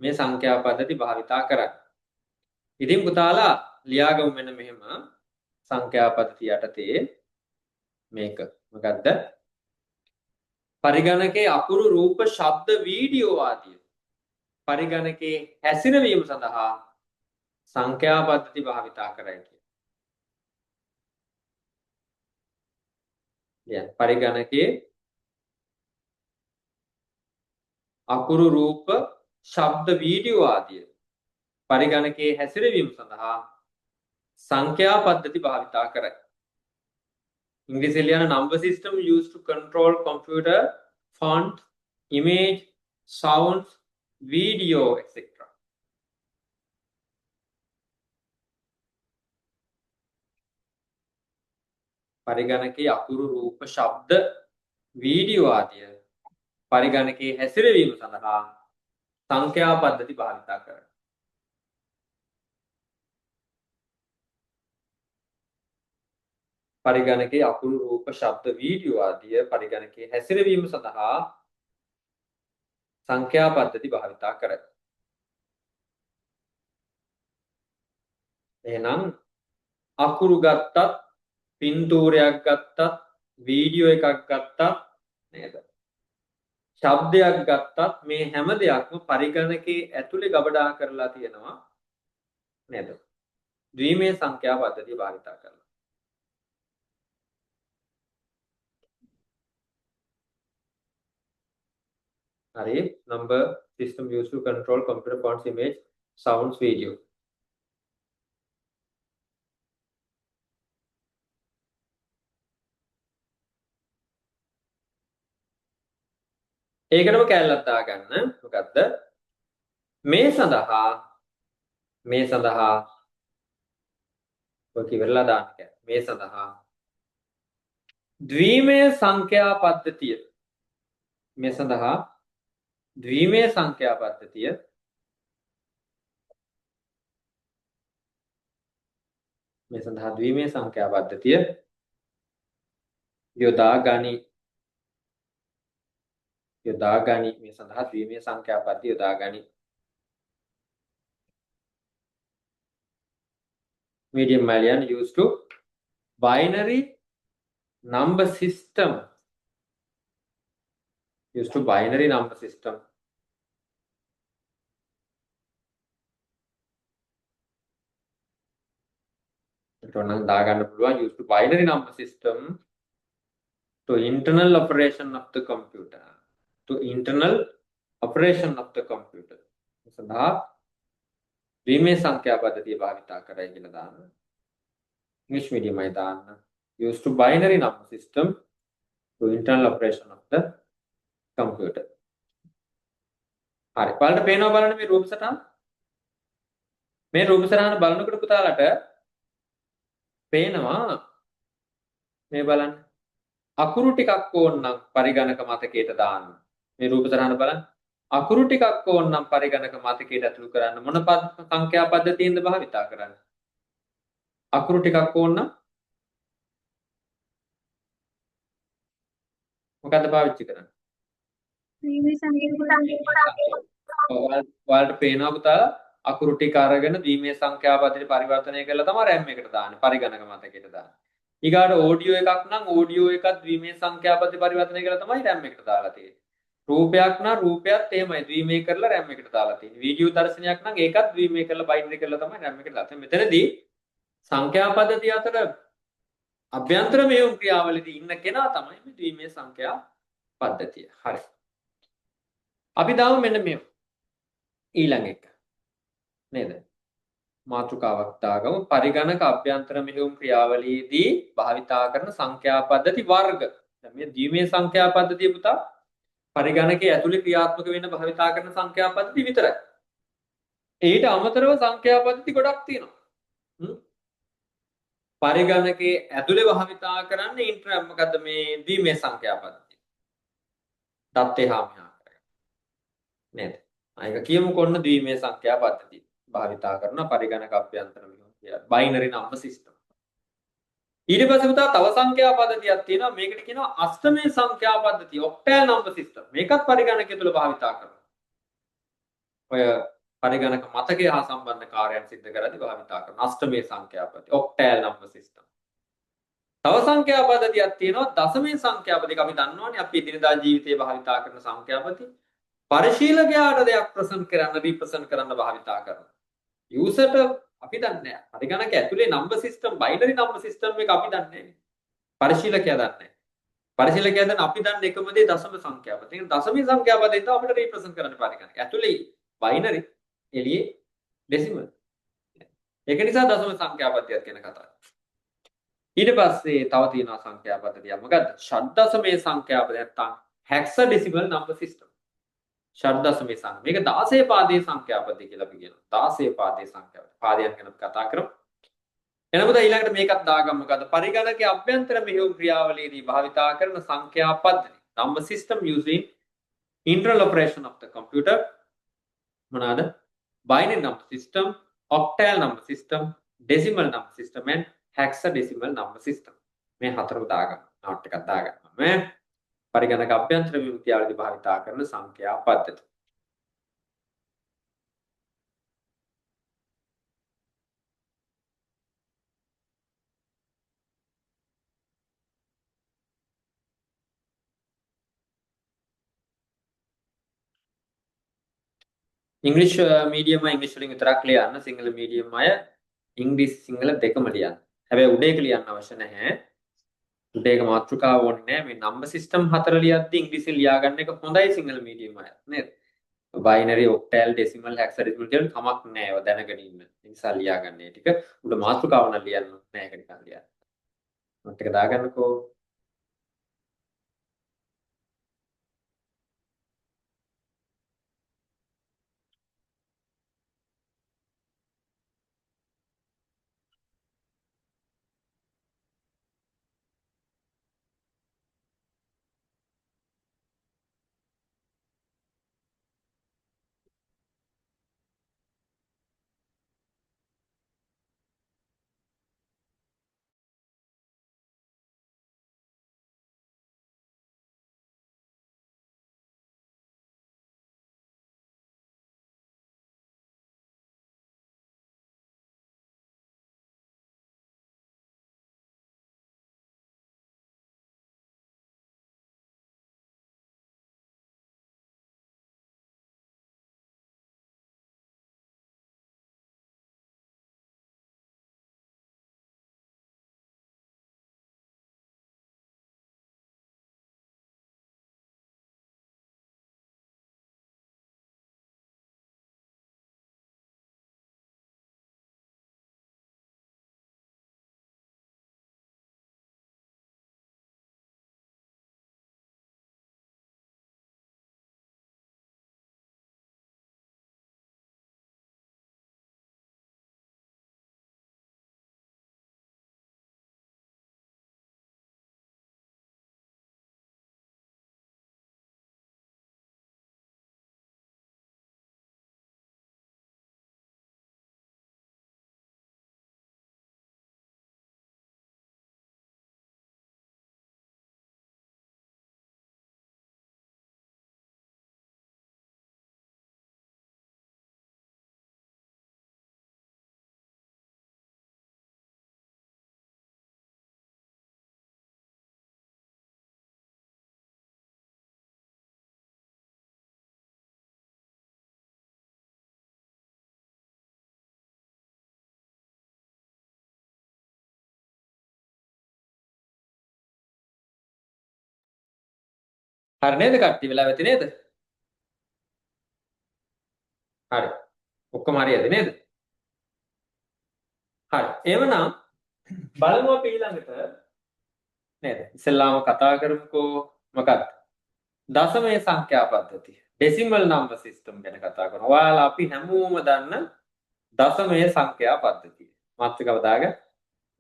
මේ සංඛ්‍යා පද්ධති භාවිතා කරන්නේ. ඉතින් පුතාලා ලියාගමු මෙන්න මෙහෙම සංඛ්‍යා පද්ධති යටතේ මේක මොකද්ද? පරිගණකයේ අකුරු රූප ශබ්ද වීඩියෝ ආදිය පරිගණකයේ හැසිරවීම සඳහා සංඛ්‍යා පද්ධති භාවිතා කරයි කියන්නේ. පරිගණකයේ අකුරු රූප ශබ්ද වීඩියෝ ආදිය පරිගණකයේ හැසිරවීම සඳහා සංඛ්‍යා පද්ධති භාවිතා කරයි. ඉංග්‍රීසියෙන් ලියන number system used to control computer, font, image, sounds, video, etc. පරිගණකයේ අකුරු රූප ශබ්ද වීඩියෝ ආදිය පරිගණකයේ හැසිරවීම සඳහා සංඛ්‍යා පද්ධති භාවිතා කරයි. පරිගණකයේ අකුරු රූප ශබ්ද වීඩියෝ ආදිය පරිගණකයේ හැසිරවීම සඳහා සංඛ්‍යා පද්ධති භාවිතා කරයි. එහෙනම් අකුරු ගත්තත් පින්තූරයක් ගත්තත් වීඩියෝ එකක් ගත්තත් නේද? ශබ්දයක් ගත්තත් මේ හැම දෙයක්ම පරිගණකයේ ඇතුලේ ගබඩා කරලා තියෙනවා නේද? ද්විමේ සංඛ්‍යා පද්ධතිය භාවිතා කරලා. හරි. number system used to control computer fonts, image, sounds, video. ඒකටම කැලලක් දාගන්න. මොකද්ද? මේ සඳහා ඔක ඉවරලා දාන්න කෑ. මේ සඳහා ද්විමය සංඛ්‍යා පද්ධතිය මේ සඳහා ද්විමය සංඛ්‍යා පද්ධතිය යොදා ගනි මේ සඳහා ද්විමය සංඛ්‍යා පද්ධතිය යොදා ගනි. medium Malian used to binary number system. Used to binary number system to internal operation of the computer. සඳහා ද්විමය සංඛ්‍යා පද්ධතිය භාවිතා කරයි කියලා දාන්න. English medium අය දාන්න. Used to binary number system to internal operation of the computer. හරි. බලන්න පේනවා බලන්න මේ රූප සටහන. මේ රූප සටහන බලනකොට පුතාලට පේනවා මේ බලන්න. අකුරු ටිකක් ඕනනම් පරිගණක මතකයට දාන්න. මේ රූප සටහන බලන්න. අකුරු ටිකක් ඕනනම් පරිගණක මතකයට ඇතුළු කරන්න මොන සංඛ්‍යා පද්ධතියෙන්ද භාවිතා කරන්නේ? අකුරු ටිකක් ඕනනම් මොකද්ද පාවිච්චි කරන්නේ? ඔයාලට පේනවා පුතාලා අකුරු ටික අරගෙන ද්විමය සංඛ්‍යා පද්ධතියට පරිවර්තනය කරලා තමයි RAM එකට දාන්නේ පරිගණක මතකයට දාන්නේ. ඊගාට ඕඩියෝ එකක් නම් ඕඩියෝ එකත් ද්විමය සංඛ්‍යා පද්ධතිය පරිවර්තනය කරලා තමයි RAM එකට දාලා තියෙන්නේ. රූපයක් නම් රූපයත් එහෙමයි ද්විමය කරලා RAM එකට දාලා තියෙන්නේ. වීඩියෝ දර්ශනයක් නම් ඒකත් ද්විමය කරලා බයිනරි කරලා තමයි RAM එකට දාලා තියෙන්නේ. මෙතනදී සංඛ්‍යා පද්ධතිය අතර අභ්‍යන්තර මෙහෙයුම් ක්‍රියාවලියදී ඉන්න කෙනා තමයි මේ ද්විමය සංඛ්‍යා පද්ධතිය. හරි. අපි දාමු මෙන්න මෙහෙම. ඊළඟ එක. නේද? මාතෘකාවක් දාගමු. පරිගණක අභ්‍යන්තර මෙහෙයුම් ක්‍රියාවලියේදී භාවිතා කරන සංඛ්‍යා පද්ධති වර්ග. දැන් මේ ද්විමය සංඛ්‍යා පද්ධතිය පුතා පරිගණකයේ ඇතුලේ ක්‍රියාත්මක වෙන භාවිතා කරන සංඛ්‍යා පද්ධති විතරයි. ඊට අමතරව සංඛ්‍යා පද්ධති ගොඩක් තියෙනවා. පරිගණකයේ ඇතුලේ භාවිතා කරන්නේ මොකද්ද මේ ද්විමය සංඛ්‍යා පද්ධතිය. දත්තේ හාමියා කරගන්න. නේද? ආයක කියමු කොන්න ද්විමය සංඛ්‍යා පද්ධතිය භාවිතා කරන පරිගණක අභ්‍යන්තර මෙහෙයුම් බයිනරි නම්බර් සිස්ටම්. ඊට පස්සේ පුතා තව සංඛ්‍යා පද්ධතියක් තියෙනවා. මේකට කියනවා අෂ්ටමය සංඛ්‍යා පද්ධතිය, ඔක්ටල් නම්බර් සිස්ටම්. මේකත් පරිගණකය තුල භාවිතා කරනවා. ඔය පරිගණක මතකය හා සම්බන්ධ කාර්යයන් සිද්ධ කරද්දී භාවිතා කරන අෂ්ටමය සංඛ්‍යා පද්ධතිය, ඔක්ටල් නම්බර් සිස්ටම්. තව සංඛ්‍යා පද්ධතියක් තියෙනවා දශමය සංඛ්‍යා පද්ධතිය. අපි දන්නවනේ අපි දිනදා ජීවිතේ භාවිතා කරන සංඛ්‍යා පද්ධතිය. පරිශීලකයාට දෙයක් ප්‍රසන්ට් කරන්න, රිප්‍රසන්ට් කරන්න භාවිතා කරනවා. යූසර්ට අපි දන්නේ නැහැ. පරිගණක ඇතුලේ number system, binary number system එක අපි දන්නේ නැහැ. පරිශීලකයා දන්නේ නැහැ. පරිශීලකයා දැන් අපි දන්නේ එකම දේ දශම සංඛ්‍යා පද්ධතිය. දශමී සංඛ්‍යා පද්ධතියෙන් තමයි අපිට රිප්‍රසන්ට් කරන්න පරිගණක. ඇතුලේ බයිනරි, එළියේ ඩෙසිමල්. ඒක නිසා දශම සංඛ්‍යා පද්ධතියක් කියන කතාව. ඊට පස්සේ තව තියෙනවා සංඛ්‍යා පද්ධතියක්. මොකද්ද? ෂඩ්දශමයේ සංඛ්‍යා පද්ධතිය නැත්තම් හෙක්සඩෙසිමල් නම්බර් සිස්ටම්. ෂඩ්දශමයේ සංඛ්‍යා. මේක 16 පාදයේ සංඛ්‍යා පද්ධතිය කියලා අපි කියනවා. 16 පාදයේ සංඛ්‍යා පද්ධතිය. පාදයන් ගැන කතා කරමු. එනමුද ඊළඟට මේකත් දාගමු. මොකද්ද? පරිගණකයේ අභ්‍යන්තර මෙහෙයුම් ක්‍රියාවලියේදී භාවිතා කරන සංඛ්‍යා පද්ධති. number system using internal operation of the computer. මොනවාද? binary number system, octal number system, decimal number system and hexadecimal number system. මේ හතරම දාගන්න. නෝට් එකක් දාගන්න. මේ පරිගණක අභ්‍යන්තර විමුක්තියවලදී භාවිතා කරන සංඛ්‍යා පද්ධති. ඉංග්‍රීසි මීඩියම් අය ඉංග්‍රීසි වලින් විතරක් ලියන්න. සිංහල මීඩියම් අය ඉංග්‍රීසි සිංහල දෙකම ලියන්න. හැබැයි උඩ එක ලියන්න අවශ්‍ය නැහැ. උඩ එක මාතෘකාව ඕනේ නැහැ. මේ නම්බර් සිස්ටම් හතර ලියද්දී ඉංග්‍රීසියෙන් ලියාගන්න එක හොඳයි සිංහල මීඩියම් අය. නේද? බයිනරි ඔක්ටල් ඩෙසිමල් හෙක්සාඩෙසිමල් කියන කමක් නැහැ. ඒවා දැනගෙන ඉන්න. ඒ නිසා ලියාගන්න ඒ ටික. උඩ මාතෘකාව නම් ලියන්න නැහැ. ඒක නිකන් ලියන්න. නෝට් එක දාගන්නකෝ. හරි නේද කට්ටිය වෙලා වෙති නේද? හරි. ඔක්කොම හරියද නේද? හරි. එහෙමනම් බලමු අපි ඊළඟට නේද? ඉස්සෙල්ලාම කතා කරමුකෝ මොකක්ද? දශමය සංඛ්‍යා පද්ධතිය. ඩෙසිමල් නම්බර් සිස්ටම් ගැන කතා කරනවා. ඔයාලා අපි හැමෝම දන්න දශමය සංඛ්‍යා පද්ධතිය. මාතෘකාව දාගන්න.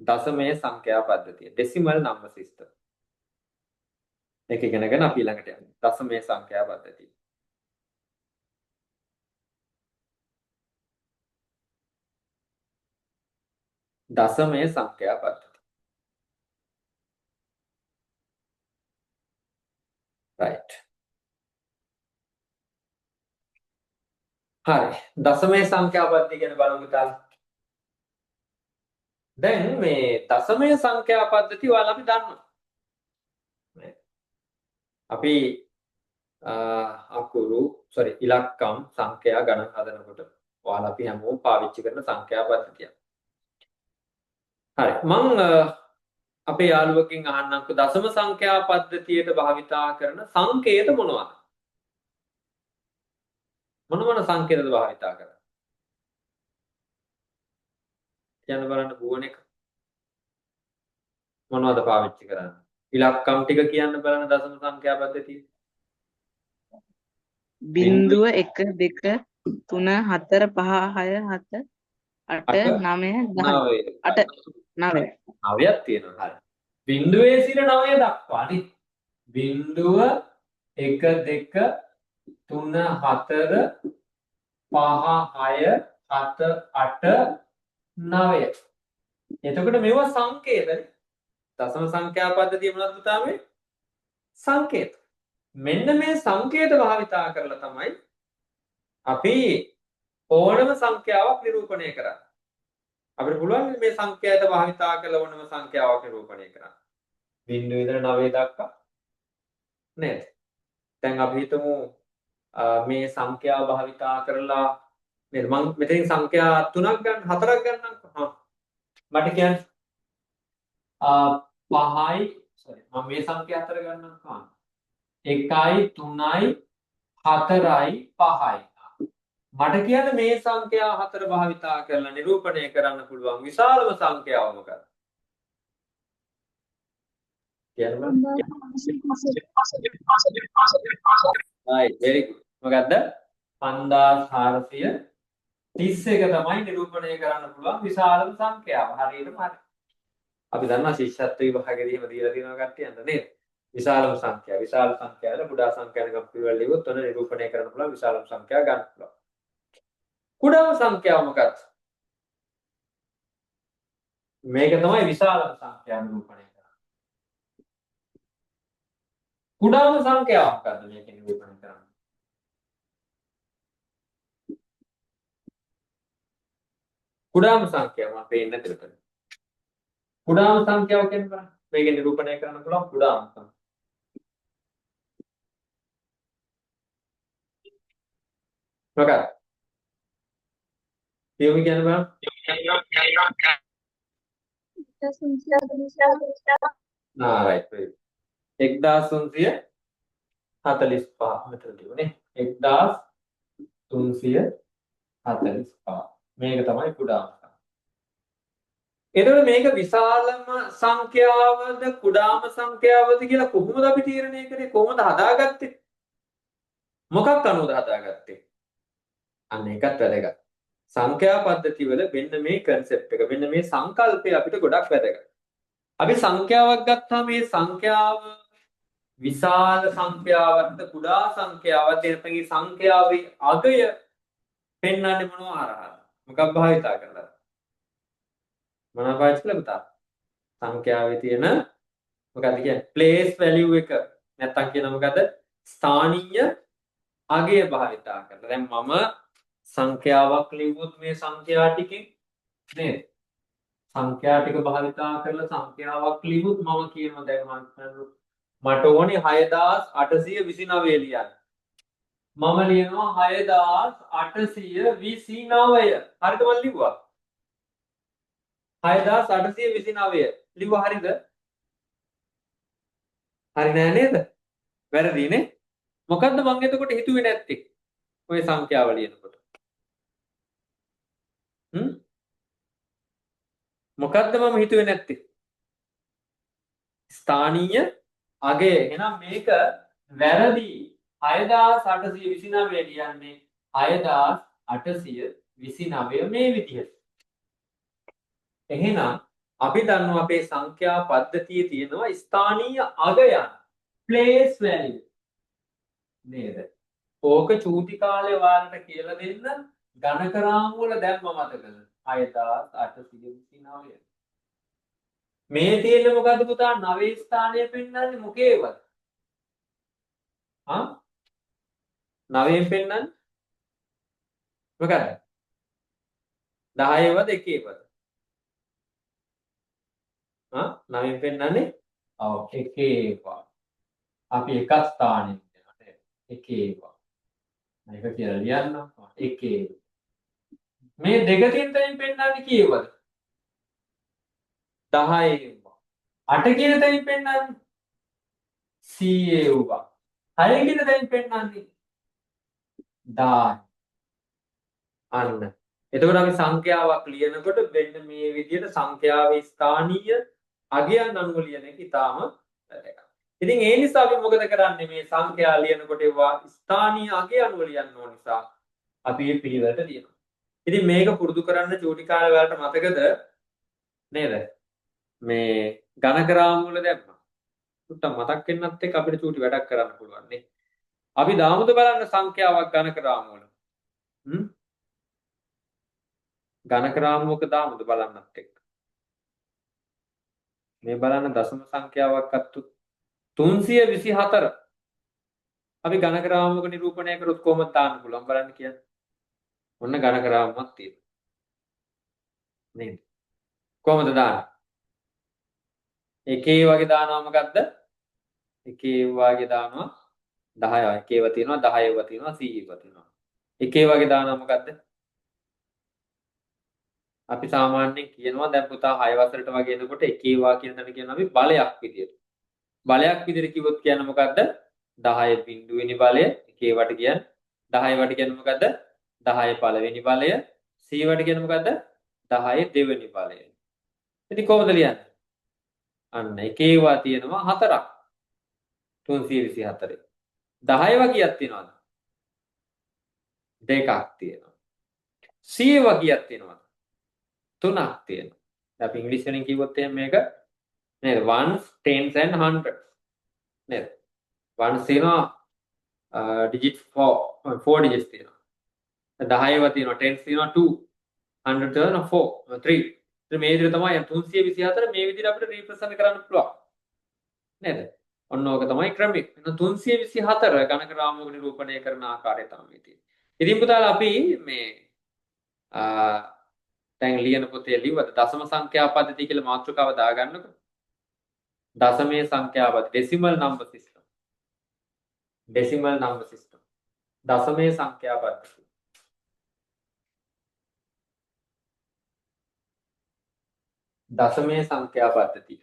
දශමය සංඛ්‍යා පද්ධතිය. Decimal number system. මේක ඉගෙනගෙන අපි ඊළඟට යමු. දශමය සංඛ්‍යා පද්ධතිය. දශමය සංඛ්‍යා පද්ධතිය. right. හරි. දශමය සංඛ්‍යා පද්ධතිය ගැන බලමු තාලා. දැන් මේ දශමය සංඛ්‍යා පද්ධතිය ඔයාලා අපි දන්නවා. අපි ඉලක්කම් සංඛ්‍යා ගණන් හදනකොට ඔයාලා අපි හැමෝම පාවිච්චි කරන සංඛ්‍යා පද්ධතිය. හරි. මම අපේ යාළුවකින් අහන්නම්කෝ දශම සංඛ්‍යා පද්ධතියට භාවිතා කරන සංකේත මොනවද? මොන සංකේතද භාවිතා කරන්නේ? කියන්න බලන්න බුවන එක. මොනවද පාවිච්චි කරන්නේ? ඉලක්කම් ටික කියන්න බලන්න දශම සංඛ්‍යා පද්ධතිය. 0 1 2 3 4 5 6 7 8 9 10 8 9ක් තියෙනවා. හරි. බිංදුවේ සිට 9 දක්වා නේ. 0 1 2 3 4 5 6 7 8 9. එතකොට මේවා සංකේතනේ. දශම සංඛ්‍යා පද්ධතිය මොනවද පුතා මේ? සංකේත. මෙන්න මේ සංකේත භාවිතා කරලා තමයි අපි ඕනම සංඛ්‍යාවක් නිරූපණය කරන්නේ. අපිට පුළුවන් මේ සංඛ්‍යාත භාවිතා කරලා ඕනම සංඛ්‍යාවක් නිරූපණය කරන්න. 0 ඉඳලා 9 දක්වා නේද? දැන් අපි හිතමු මේ සංඛ්‍යා භාවිතා කරලා නේද? මම මෙතනින් සංඛ්‍යා 3ක් ගන්න 4ක් ගන්නම්කෝ. මට කියන්න 5යි sorry මම මේ සංඛ්‍යා 4 ගන්නම්කෝ. 1යි 3යි 4යි 5යි. මට කියන්න මේ සංඛ්‍යා 4 භාවිතා කරලා නිරූපණය කරන්න පුළුවන් විශාලම සංඛ්‍යාව මොකක්ද? කියන්න බෑ. right very good. මොකද්ද? 5431 තමයි නිරූපණය කරන්න පුළුවන් විශාලම සංඛ්‍යාව. හරියටම හරි. අපි දන්නවා ශිෂ්‍යත්ව විභාගෙදී එහෙම දීලා තියෙනවා කට්ටියන්ට නේද? විශාලම සංඛ්‍යාව. විශාල සංඛ්‍යාවල කුඩා සංඛ්‍යාවක පිළිවෙල ලියුවොත් ඔන්න නිරූපණය කරන්න පුළුවන් විශාලම සංඛ්‍යාව ගන්න පුළුවන්. කුඩාම සංඛ්‍යාව මොකක්ද? මේක තමයි විශාලම සංඛ්‍යාව නිරූපණය කරන්නේ. කුඩාම සංඛ්‍යාව මොකක්ද මේක නිරූපණය කරන්නේ? කුඩාම සංඛ්‍යාව මම පේන්නේ නැතිව කරන්නේ. කුඩාම සංඛ්‍යාව කියන්නේ මේක නිරූපණය කරන්න පුළුවන් කුඩාම සංඛ්‍යාව. මොකක්ද? කියමු කියන්න බලන්න. 1345 right right. 1345 මෙතන තිබුණේ 1345 මේක තමයි කුඩාම සංඛ්‍යාව. එතකොට මේක විශාලම සංඛ්‍යාවද කුඩාම සංඛ්‍යාවද කියලා කොහොමද අපි තීරණය කරේ? කොහොමද හදාගත්තේ? මොකක් අනුවද හදාගත්තේ? අන්න ඒකත් වැදගත්. සංඛ්‍යා පද්ධතිවල මෙන්න මේ concept එක මෙන්න මේ සංකල්පය අපිට ගොඩක් වැදගත්. අපි සංඛ්‍යාවක් ගත්තාම මේ සංඛ්‍යාව විශාල සංඛ්‍යාවක්ද කුඩා සංඛ්‍යාවක්ද එතනගේ සංඛ්‍යාවේ අගය පෙන්වන්නේ මොනවා හරහාද? මොකක් භාවිතා කරලාද? මොනවා භාවිතා කළාද පුතා? සංඛ්‍යාවේ තියෙන මොකක්ද කියන්නේ? place value එක නැත්තම් කියන මොකද? ස්ථානීය අගය භාවිතා කරලා. දැන් මම සංඛ්‍යාවක් ලියුවොත් මේ සංඛ්‍යා ටිකෙන් නේද? සංඛ්‍යා ටික භාවිතා කරලා සංඛ්‍යාවක් ලියුවොත් මම කියනවා දැන් මට ඕනේ 6829 ලියන්න. මම ලියනවා 6829. හරිද මම ලිව්වා? 6829 ලිව්වා හරිද? හරි නෑ නේද? වැරදිනේ. මොකද්ද මම එතකොට හිතුවේ නැත්තේ? ඔය සංඛ්‍යාව ලියනකොට. මොකද්ද මම හිතුවේ නැත්තේ? ස්ථානීය අගය. එහෙනම් මේක වැරදි. 6829 ලියන්නේ 6829 මේ විදිහට. එහෙනම් අපි දන්නවා අපේ සංඛ්‍යා පද්ධතියේ තියෙනවා ස්ථානීය අගයන් place value නේද? ඕක චූටි කාලේ වාලට කියලා දෙන්න ඝනකරාම වල දැම්ම මතකද? 6829. මේ තියෙන්නේ මොකද්ද පුතා? 9 ස්ථානය පෙන්වන්නේ මොකේවත්? 9න් පෙන්වන්නේ මොකද්ද? 10වද එකේවද? 9න් පෙන්වන්නේ එකේවා. අපි එක ස්ථානෙක යනවා එකේවා. මේක කියලා ලියන්න එකේ. මේ දෙක තින්තෙන් පෙන්වන්නේ කීයවද? 10 8 කියන තැනින් පෙන්වන්නේ 100 6 කියන තැනින් පෙන්වන්නේ 10. අන්න. එතකොට අපි සංඛ්‍යාවක් ලියනකොට මෙන්න මේ විදිහට සංඛ්‍යාවේ ස්ථානීය අගයන් අනුව ලියන එක ඉතාම වැදගත්. ඉතින් ඒ නිසා අපි මොකද කරන්නේ මේ සංඛ්‍යා ලියනකොට ඒවා ස්ථානීය අගය අනුව ලියන්න ඕන නිසා අපි මේ පිළිවෙලට ලියනවා. ඉතින් මේක පුරුදු කරන්න චූටි කාලේ වලට මතකද නේද? මේ ඝනකරාම වල දැම්මා. උට්ට මතක් වෙන්නත් එක්ක අපිට චූටි වැඩක් කරන්න පුළුවන් නේ. අපි දාමුද බලන්න සංඛ්‍යාවක් ඝනකරාම වල. ඝනකරාමක දාමුද බලන්නත් එක්ක. මේ බලන්න දශම සංඛ්‍යාවක් අත්තු 324 අපි ඝනක රාමුවක නිරූපණය කරොත් කොහොමද දාන්න පුළුවන් බලන්න කියන්නේ. ඔන්න ඝනක රාමුවක් තියෙනවා. නේද? කොහොමද දාන්නේ? එකේ වගේ දානවා මොකද්ද? එකේ වගේ දානවා 10යි. එකේව තියෙනවා 10ව තියෙනවා 100ව තියෙනවා. එකේ වගේ දානවා මොකද්ද? අපි සාමාන්‍යයෙන් කියනවා දැන් පුතා 6 වසරට වගේ එනකොට එකේවා කියන තැන කියනවා අපි බලයක් විදියට. බලයක් විදියට කිව්වොත් කියන්නේ මොකද්ද? 10 බිඳුවෙනි බලය එකේ වට කියන්නේ 10 වට කියන්නේ මොකද්ද? 10 පළවෙනි බලය 100 වට කියන්නේ මොකද්ද? 10 දෙවෙනි බලය. ඉතින් කොහොමද ලියන්නේ? අන්න එකේවා තියෙනවා 4ක් 324. 10 වගේක් තියෙනවද? දෙකක් තියෙනවා. 100 වගේක් තියෙනවද? තුනක් තියෙනවා. දැන් අපි ඉංග්‍රීසි වලින් කිව්වොත් එහෙනම් මේක නේද? ones, tens and hundreds. නේද? ones තියෙනවා digit 4 digits තියෙනවා. 10ව තියෙනවා 10s තියෙනවා 2, 100 තියෙනවා 4, 3. ඉතින් මේ විදිහට තමයි 324 මේ විදිහට අපිට රීප්‍රසන්ට් කරන්න පුළුවන්. නේද? ඔන්න ඕක තමයි ක්‍රමය. එහෙනම් 324 ඝනක රාමුවක නිරූපණය කරන ආකාරය තමයි තියෙන්නේ. ඉතින් පුතාලා අපි මේ දැන් ලියන පොතේ ලිව්වද දශම සංඛ්‍යා පද්ධතිය කියලා මාතෘකාව දාගන්නකො. දශමයේ සංඛ්‍යා පද්ධතිය decimal number system. decimal number system. දශමයේ සංඛ්‍යා පද්ධතිය. දශමයේ සංඛ්‍යා පද්ධතිය.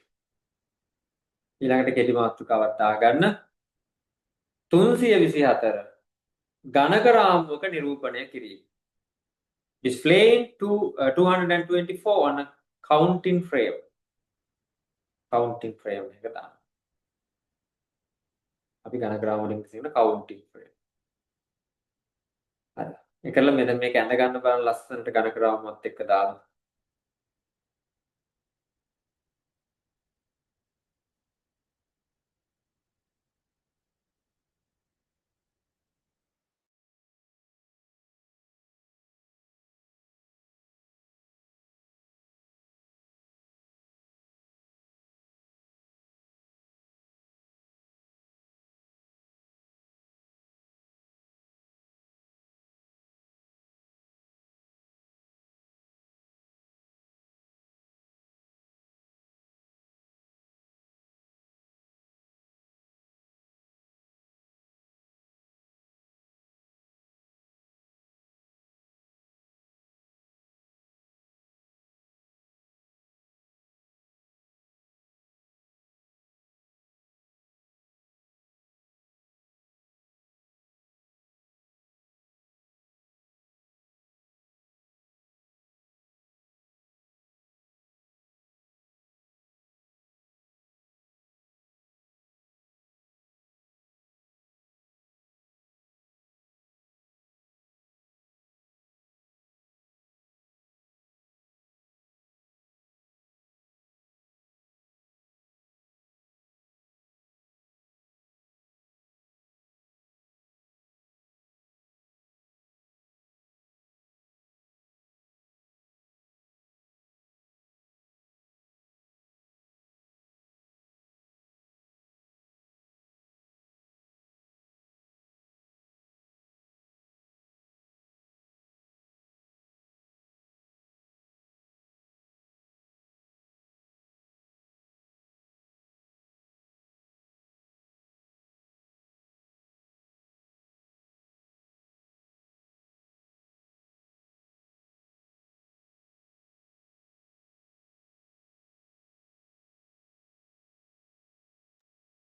ඊළඟට කෙටි මාතෘකාවක් දාගන්න 324 ඝනක රාමුවක නිරූපණය කිරීම. Displaying 224 on a counting frame. Counting frame එක දාන්න. අපි ඝනක රාමුවලින් කියන counting frame. හරි. ඒකල මෙතන මේක ඇඳ ගන්න බලන්න ලස්සනට ඝනක රාමුවත් එක්ක දාන්න.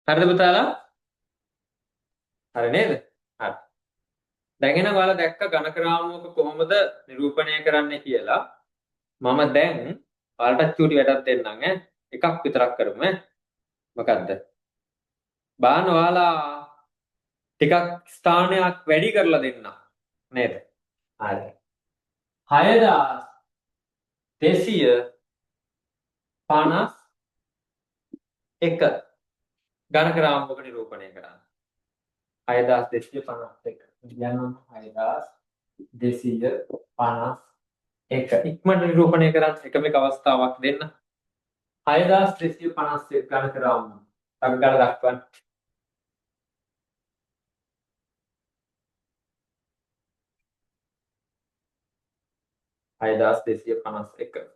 හරිද පුතාලා? හරි නේද? හරි. දැන් එහෙනම් ඔයාලා දැක්ක ඝනක රාමුවක කොහොමද නිරූපණය කරන්නේ කියලා. මම දැන් ඔයාලට චූටි වැඩක් දෙන්නම් ඈ. එකක් විතරක් කරමු ඈ. මොකද්ද? බලන්න ඔයාලා ටිකක් ස්ථානයක් වැඩි කරලා දෙන්න. නේද? හරි. 6251 ඝනක රාමුවක නිරූපණය කරන්න. 6251 යනවා 6251 ඉක්මනට නිරූපණය කරන්න එකම එක අවස්ථාවක් දෙන්න. 6251 ගණන් කරාම සංගාල දක්වන්න. 6251.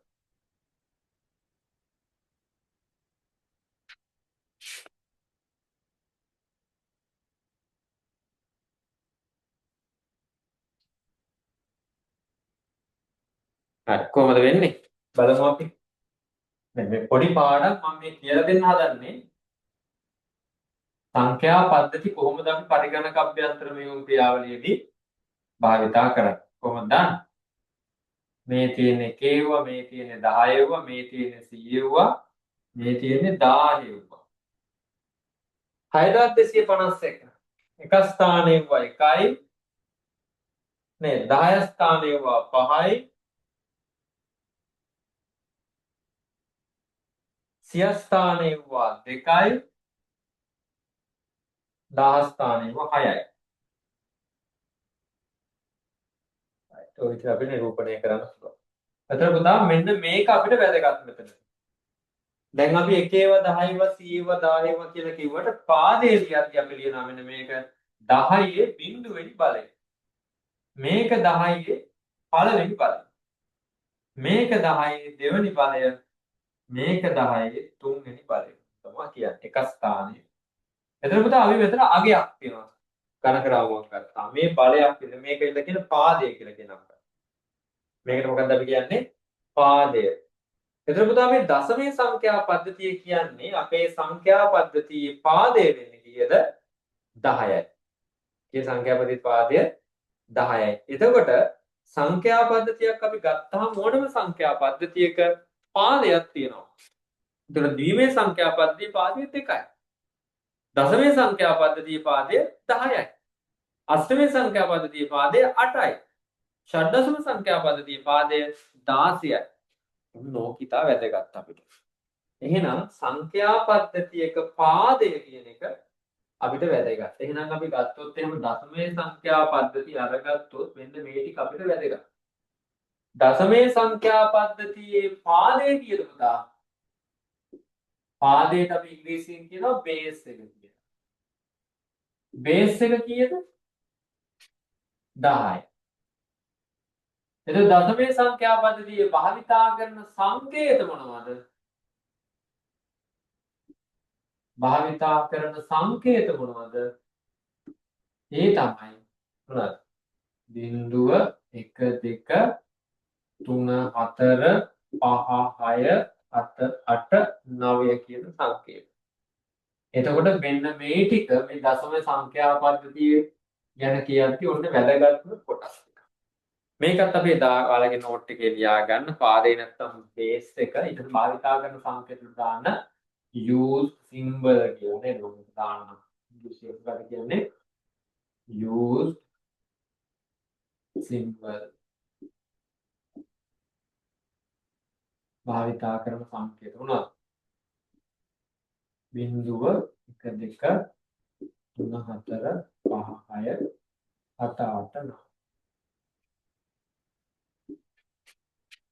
හරි කොහොමද වෙන්නේ? බලමු අපි. මේ පොඩි පාඩම් මම මේ කියලා දෙන්න හදන්නේ. සංඛ්‍යා පද්ධති කොහොමද අපි පරිගණක අභ්‍යන්තර මෙහෙයුම් ක්‍රියාවලියේදී භාවිතා කරන්නේ? කොහොමද දාන්නේ? මේ තියෙන්නේ කේවුවා, මේ තියෙන්නේ 10 වුවා, මේ තියෙන්නේ 100 වුවා, මේ තියෙන්නේ 1000 වුවා. 6251. එක ස්ථානයේ වුවා 1යි. නේ 10 ස්ථානයේ වුවා 5යි. 100 ස්ථානයේ වුවා 2යි. 10 ස්ථානයේ වුවා 6යි. ඔය විදිහට අපි නිරූපණය කරන්න පුළුවන්. එතකොට පුතා මෙන්න මේක අපිට වැදගත් මෙතන. දැන් අපි 1ව 10ව 100ව 1000ව කියලා කිව්වට පාදේ ලියද්දී අපි ලියනවා මෙන්න මේක 10ේ බිඳුවෙනි බලය. මේක 10ේ පළවෙනි බලය. මේක 10ේ දෙවෙනි බලය. මේක 10ේ තුන්වෙනි බලය. තමයි කියන්නේ එක ස්ථානයේ. එතකොට පුතා අපි මෙතන අගයක් තියෙනවා. ඝනකරාවුවක් ගත්තා. මේ බලයක් විතර මේක ඉන්න කියන පාදය කියලා කියනවා. මේකට මොකක්ද අපි කියන්නේ? පාදය. එතකොට පුතා මේ දශමයේ සංඛ්‍යා පද්ධතිය කියන්නේ අපේ සංඛ්‍යා පද්ධතියේ පාදය වෙන්නේ කීයද? 10යි. මේ සංඛ්‍යා පද්ධතියේ පාදය 10යි. එතකොට සංඛ්‍යා පද්ධතියක් අපි ගත්තාම ඕනම සංඛ්‍යා පද්ධතියක පාදයක් තියෙනවා. එතකොට ද්විමේ සංඛ්‍යා පද්ධතියේ පාදය 2යි. දශමයේ සංඛ්‍යා පද්ධතියේ පාදය 10යි. අෂ්ටමයේ සංඛ්‍යා පද්ධතියේ පාදය 8යි. ෂඩ්දශම සංඛ්‍යා පද්ධතියේ පාදය 16යි. නෝකිතා වැදගත් අපිට. එහෙනම් සංඛ්‍යා පද්ධතියක පාදය කියන එක අපිට වැදගත්. එහෙනම් අපි ගත්තොත් එහෙම දශමයේ සංඛ්‍යා පද්ධතිය අරගත්තොත් මෙන්න මේ ටික අපිට වැදගත්. දශමයේ සංඛ්‍යා පද්ධතියේ පාදය කීයද පුතා? පාදයට අපි ඉංග්‍රීසියෙන් කියනවා බේස් එක කියලා. බේස් එක කීයද? 10යි. එතකොට දශමයේ සංඛ්‍යා පද්ධතියේ භාවිතා කරන සංකේත මොනවද? භාවිතා කරන සංකේත මොනවද? ඒ තමයි මොනවද? බිංදුව 1 2 3 4 5 6 7 8 9 කියන සංකේත. එතකොට මෙන්න මේ ටික මේ දශම සංඛ්‍යා පද්ධතිය ගැන කියද්දී ඔන්න වැදගත්ම කොටස් ටික. මේකත් අපි ඔයාලගේ නෝට් එකේ ලියා ගන්න. පාදේ නැත්තම් බේස් එක ඊට භාවිතා කරන සංකේත දාන්න use symbol කියලා නේද? ඔක දාන්න. use symbol කියන්නේ use symbol භාවිතා කරන සංකේත උනා. බිංදුව 1 2 3 4 5 6 7 8 9.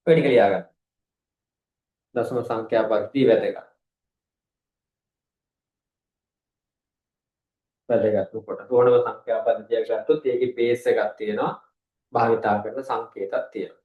ඔය ටික ලියා ගන්න. දශම සංඛ්‍යා පද්ධතිය වැදගත්. වැදගත් කොට. ඕනම සංඛ්‍යා පද්ධතියක් ගත්තොත් ඒකේ බේස් එකක් තියෙනවා. භාවිතා කරන සංකේතයක් තියෙනවා.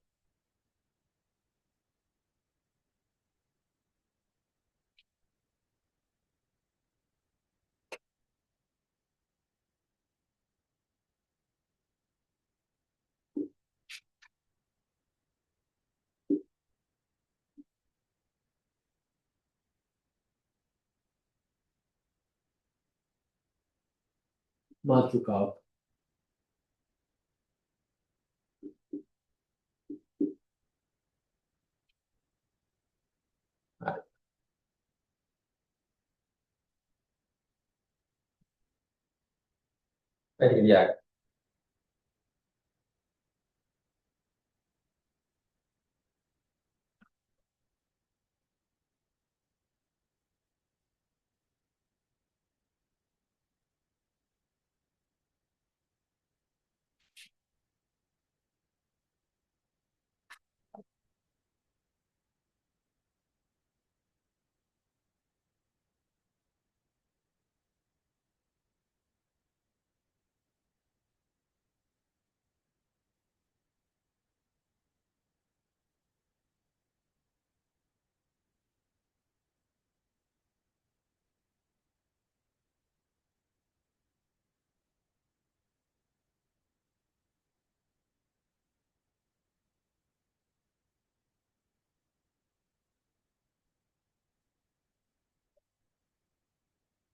මාතෘකාව හරි. වැඩි ලියා ගන්න.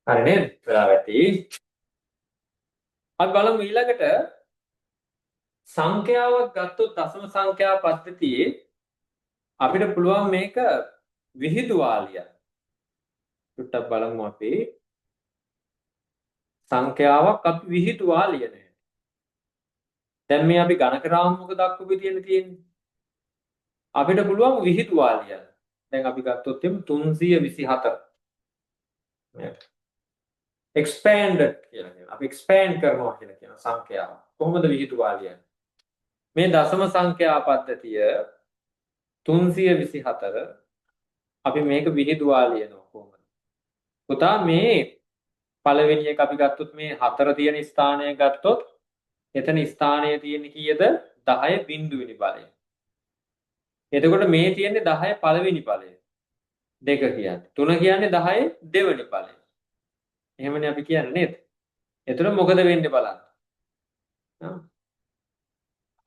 හරි නේද? වෙලා වැටි. අපි බලමු ඊළඟට සංඛ්‍යාවක් ගත්තොත් දශම සංඛ්‍යා පද්ධතියේ අපිට පුළුවන් මේක විහිදුවා ලියන්න. චුට්ටක් බලමු අපි සංඛ්‍යාවක් අපි විහිදුවා ලියන හැටි. දැන් මේ අපි ගණක රාමුවක දක්වපු තියෙන්නේ. අපිට පුළුවන් විහිදුවා ලියන්න. දැන් අපි ගත්තොත් එම් 324. expanded කියලා කියනවා. අපි expand කරනවා කියලා කියන සංඛ්‍යාව. කොහොමද විහිදුවා ලියන්නේ? මේ දශම සංඛ්‍යා පද්ධතිය 324 අපි මේක විහිදුවා ලියනවා කොහොමද? පුතා මේ පළවෙනි එක අපි ගත්තොත් මේ 4 තියෙන ස්ථානය ගත්තොත් එතන ස්ථානයේ තියෙන්නේ කීයද? 10 බිඳුවෙනි බලය. එතකොට මේ තියෙන්නේ 10 පළවෙනි බලය. 2 කියන්නේ. 3 කියන්නේ 10 දෙවෙනි බලය. එහෙමනේ අපි කියන්නේ නේද? එතකොට මොකද වෙන්නේ බලන්න.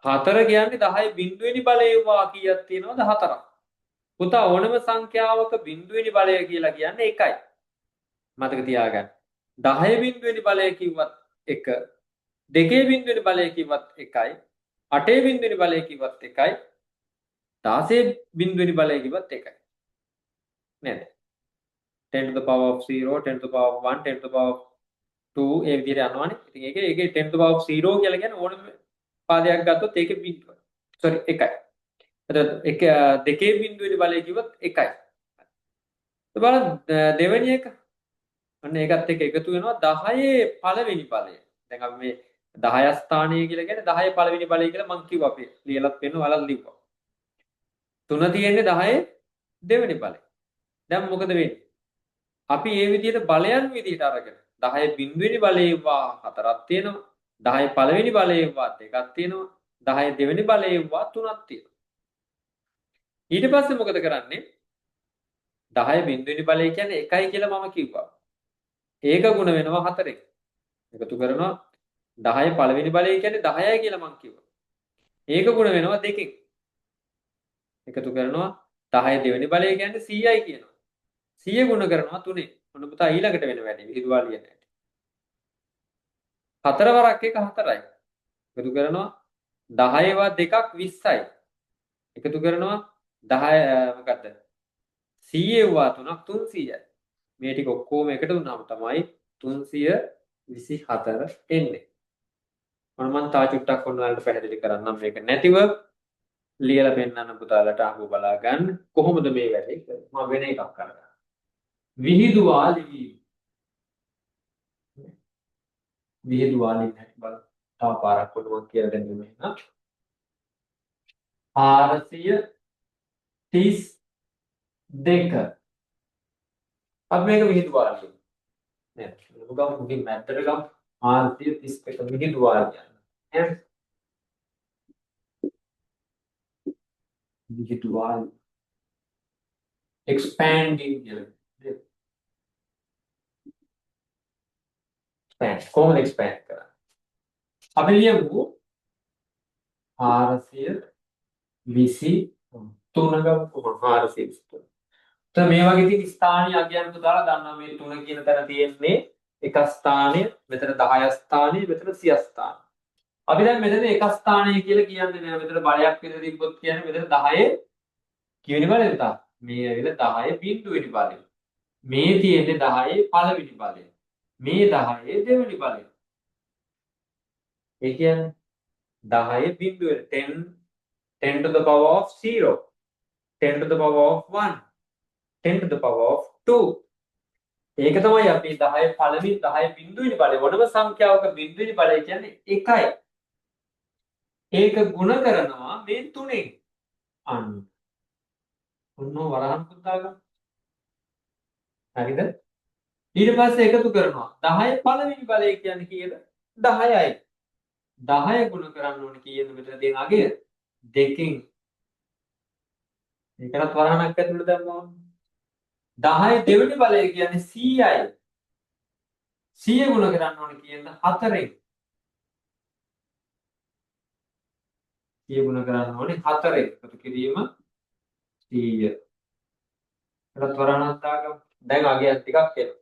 4 කියන්නේ 10 බිඳුවෙනි බලය වා කීයක් තියෙනවද? 4ක්. පුතා ඕනම සංඛ්‍යාවක බිඳුවෙනි බලය කියලා කියන්නේ 1යි. මතක තියාගන්න. 10 බිඳුවෙනි බලය කිව්වත් 1, 2 බිඳුවෙනි බලය කිව්වත් 1යි, 8 බිඳුවෙනි බලය කිව්වත් 1යි, 16 බිඳුවෙනි බලය කිව්වත් 1යි. නේද? 10 to the power of 0, 10 to the power of 1, 10 to the power of 2 ඒ විදිහට යනවානේ. ඉතින් ඒකේ 10 to the power of 0 කියලා කියන්නේ ඕනම පාදයක් ගත්තොත් ඒකේ බිඳුව. sorry 1යි. එතකොට දෙකේ බිඳුවෙනි බලය කිව්වොත් 1යි. බලන්න දෙවෙනි එක. අන්න ඒකත් එක්ක එකතු වෙනවා 10 පළවෙනි බලය. දැන් අපි මේ 10 ස්ථානීය කියලා කියන්නේ 10 පළවෙනි බලය කියලා මං කිව්වා අපි. ලියලත් වෙනවා වලත් ලිව්වා. 3 තියෙන්නේ 10 දෙවෙනි බලය. දැන් මොකද වෙන්නේ? අපි මේ විදිහට බලයන් විදිහට අරගෙන 10 බිඳුවෙනි බලේ වා 4ක් තියෙනවා. 10 පළවෙනි බලේ වා 2ක් තියෙනවා. 10 දෙවෙනි බලේ වා 3ක් තියෙනවා. ඊට පස්සේ මොකද කරන්නේ? 10 බිඳුවෙනි බලය කියන්නේ 1යි කියලා මම කිව්වා. ඒක ගුණ වෙනවා 4කින්. එකතු කරනවා 10 පළවෙනි බලය කියන්නේ 10යි කියලා මම කිව්වා. ඒක ගුණ වෙනවා 2කින්. එකතු කරනවා 10 දෙවෙනි බලය කියන්නේ 100යි කියනවා. 100 ගුණ කරනවා 3ෙන්. මොන පුතා ඊළඟට වෙන වැඩි විහිදුවා ලියන හැටි. 4 වරක් එක 4යි. එකතු කරනවා 10 වා 2ක් 20යි. එකතු කරනවා 10 මොකද්ද? 100 වා 3ක් 300යි. මේ ටික ඔක්කොම එකට වුණාම තමයි 324 එන්නේ. මම තා චුට්ටක් ඔයාලට පැහැදිලි කරන්නම් මේක නැතිව ලියලා පෙන්නන්න පුතාලට අහු බලා ගන්න කොහොමද මේ වැඩේ කරන්නේ. මම වෙන එකක් කරගන්නවා. විහිදුවා ලිවීම. විහිදුවා ලියන්න බලන්න. තව පාරක් පොඩ්ඩක් කියලා දෙන්න මෙන්න. 432 अब මේක විහිදුවා ලියන්න. නේද? මුගම් මුගින් මැද්දට ගමු 432 විහිදුවා ලියන්න. එහෙනම් විහිදුවා expanding කියලා. expand කොහොමද expand කරන්නේ? අපි ලියමු 423 ගමු 423. මේ වගේ තියෙන ස්ථානීය අගයන්ට දාලා දන්නවා මේ 3 කියන තැන තියෙන්නේ එක ස්ථානය, මෙතන 10 ස්ථානය, මෙතන 100 ස්ථාන. අපි දැන් මෙතන එක ස්ථානය කියලා කියන්නේ නෑ. මෙතන බලයක් විතර තිබ්බොත් කියන්නේ මෙතන 10 කිවෙනි බලයද තා? මේ ඇවිල්ලා 10 බිඳුවෙනි බලය. මේ තියෙන්නේ 10 පළවෙනි බලය. මේ 10 දෙවෙනි බලය. ඒ කියන්නේ 10 බිඳුවෙනි 10 to the power of 0, 10 to the power of 1, 10 to the power of 2. ඒක තමයි අපි 10 පළවෙනි 10 බිඳුවෙනි බලය. මොනම සංඛ්‍යාවක බිඳුවෙනි බලය කියන්නේ 1යි. ඒක ගුණ කරනවා මේ 3ෙන්. අන්න. ඔන්න වරහන් පුතාගම. හරිද? ඊට පස්සේ එකතු කරනවා 10 පළවෙනි බලය කියන්නේ කීයද? 10යි. 10 ගුණ කරන්න ඕනේ කීයද මෙතන තියෙන අගය? 2කින්. ඒකවත් වරහණක් ඇතුළට දැම්මම 10 දෙවෙනි බලය කියන්නේ 100යි. 100 ගුණ කරන්න ඕනේ කීයද? 4ෙන්. 100 ගුණ කරන්න ඕනේ 4ෙන්. එකතු කිරීම 100. ඒකත් වරහණක් දාගමු. දැන් අගයක් ටිකක් එනවා.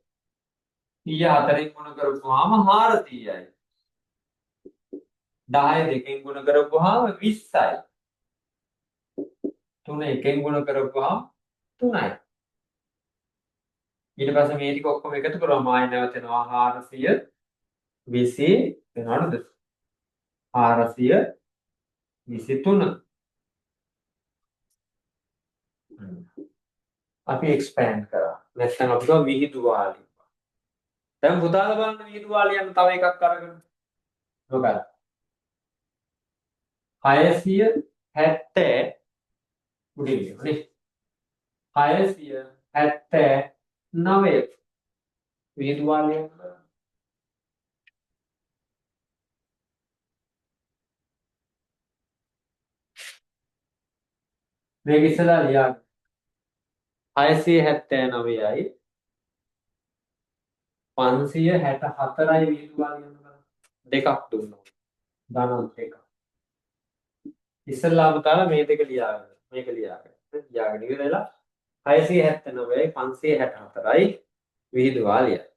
100 4ෙන් ගුණ කරපුවාම 400යි. 10 2කින් ගුණ කරපුවාම 20යි. 3 1කින් ගුණ කරපුවාම 3යි. ඊට පස්සේ මේ ටික ඔක්කොම එකතු කරාම ආයෙ නැවතෙනවා 420 වෙනවද? 423. අපි එක්ස්පෑන්ඩ් කරා. නැත්නම් අපි ගාව විහිදුවාලි. දැන් පුතාලා බලන්න විහිදුවාලියන් තව එකක් අරගෙන. මොකක්ද? 670 උඩින් නේ. 679 විහිදුවාලියන් කරා. මේක ඉස්සලා ලියන්න. 679යි 564යි විහිදුවාලියන් කරා. දෙකක් දුන්නා. ධන දෙකක්. ඉස්සල්ලාම තාලා මේ දෙක ලියාගන්න. මේක ලියාගන්න. ලියාගෙන ඉවරලා 679යි 564යි විහිදුවාලියයි.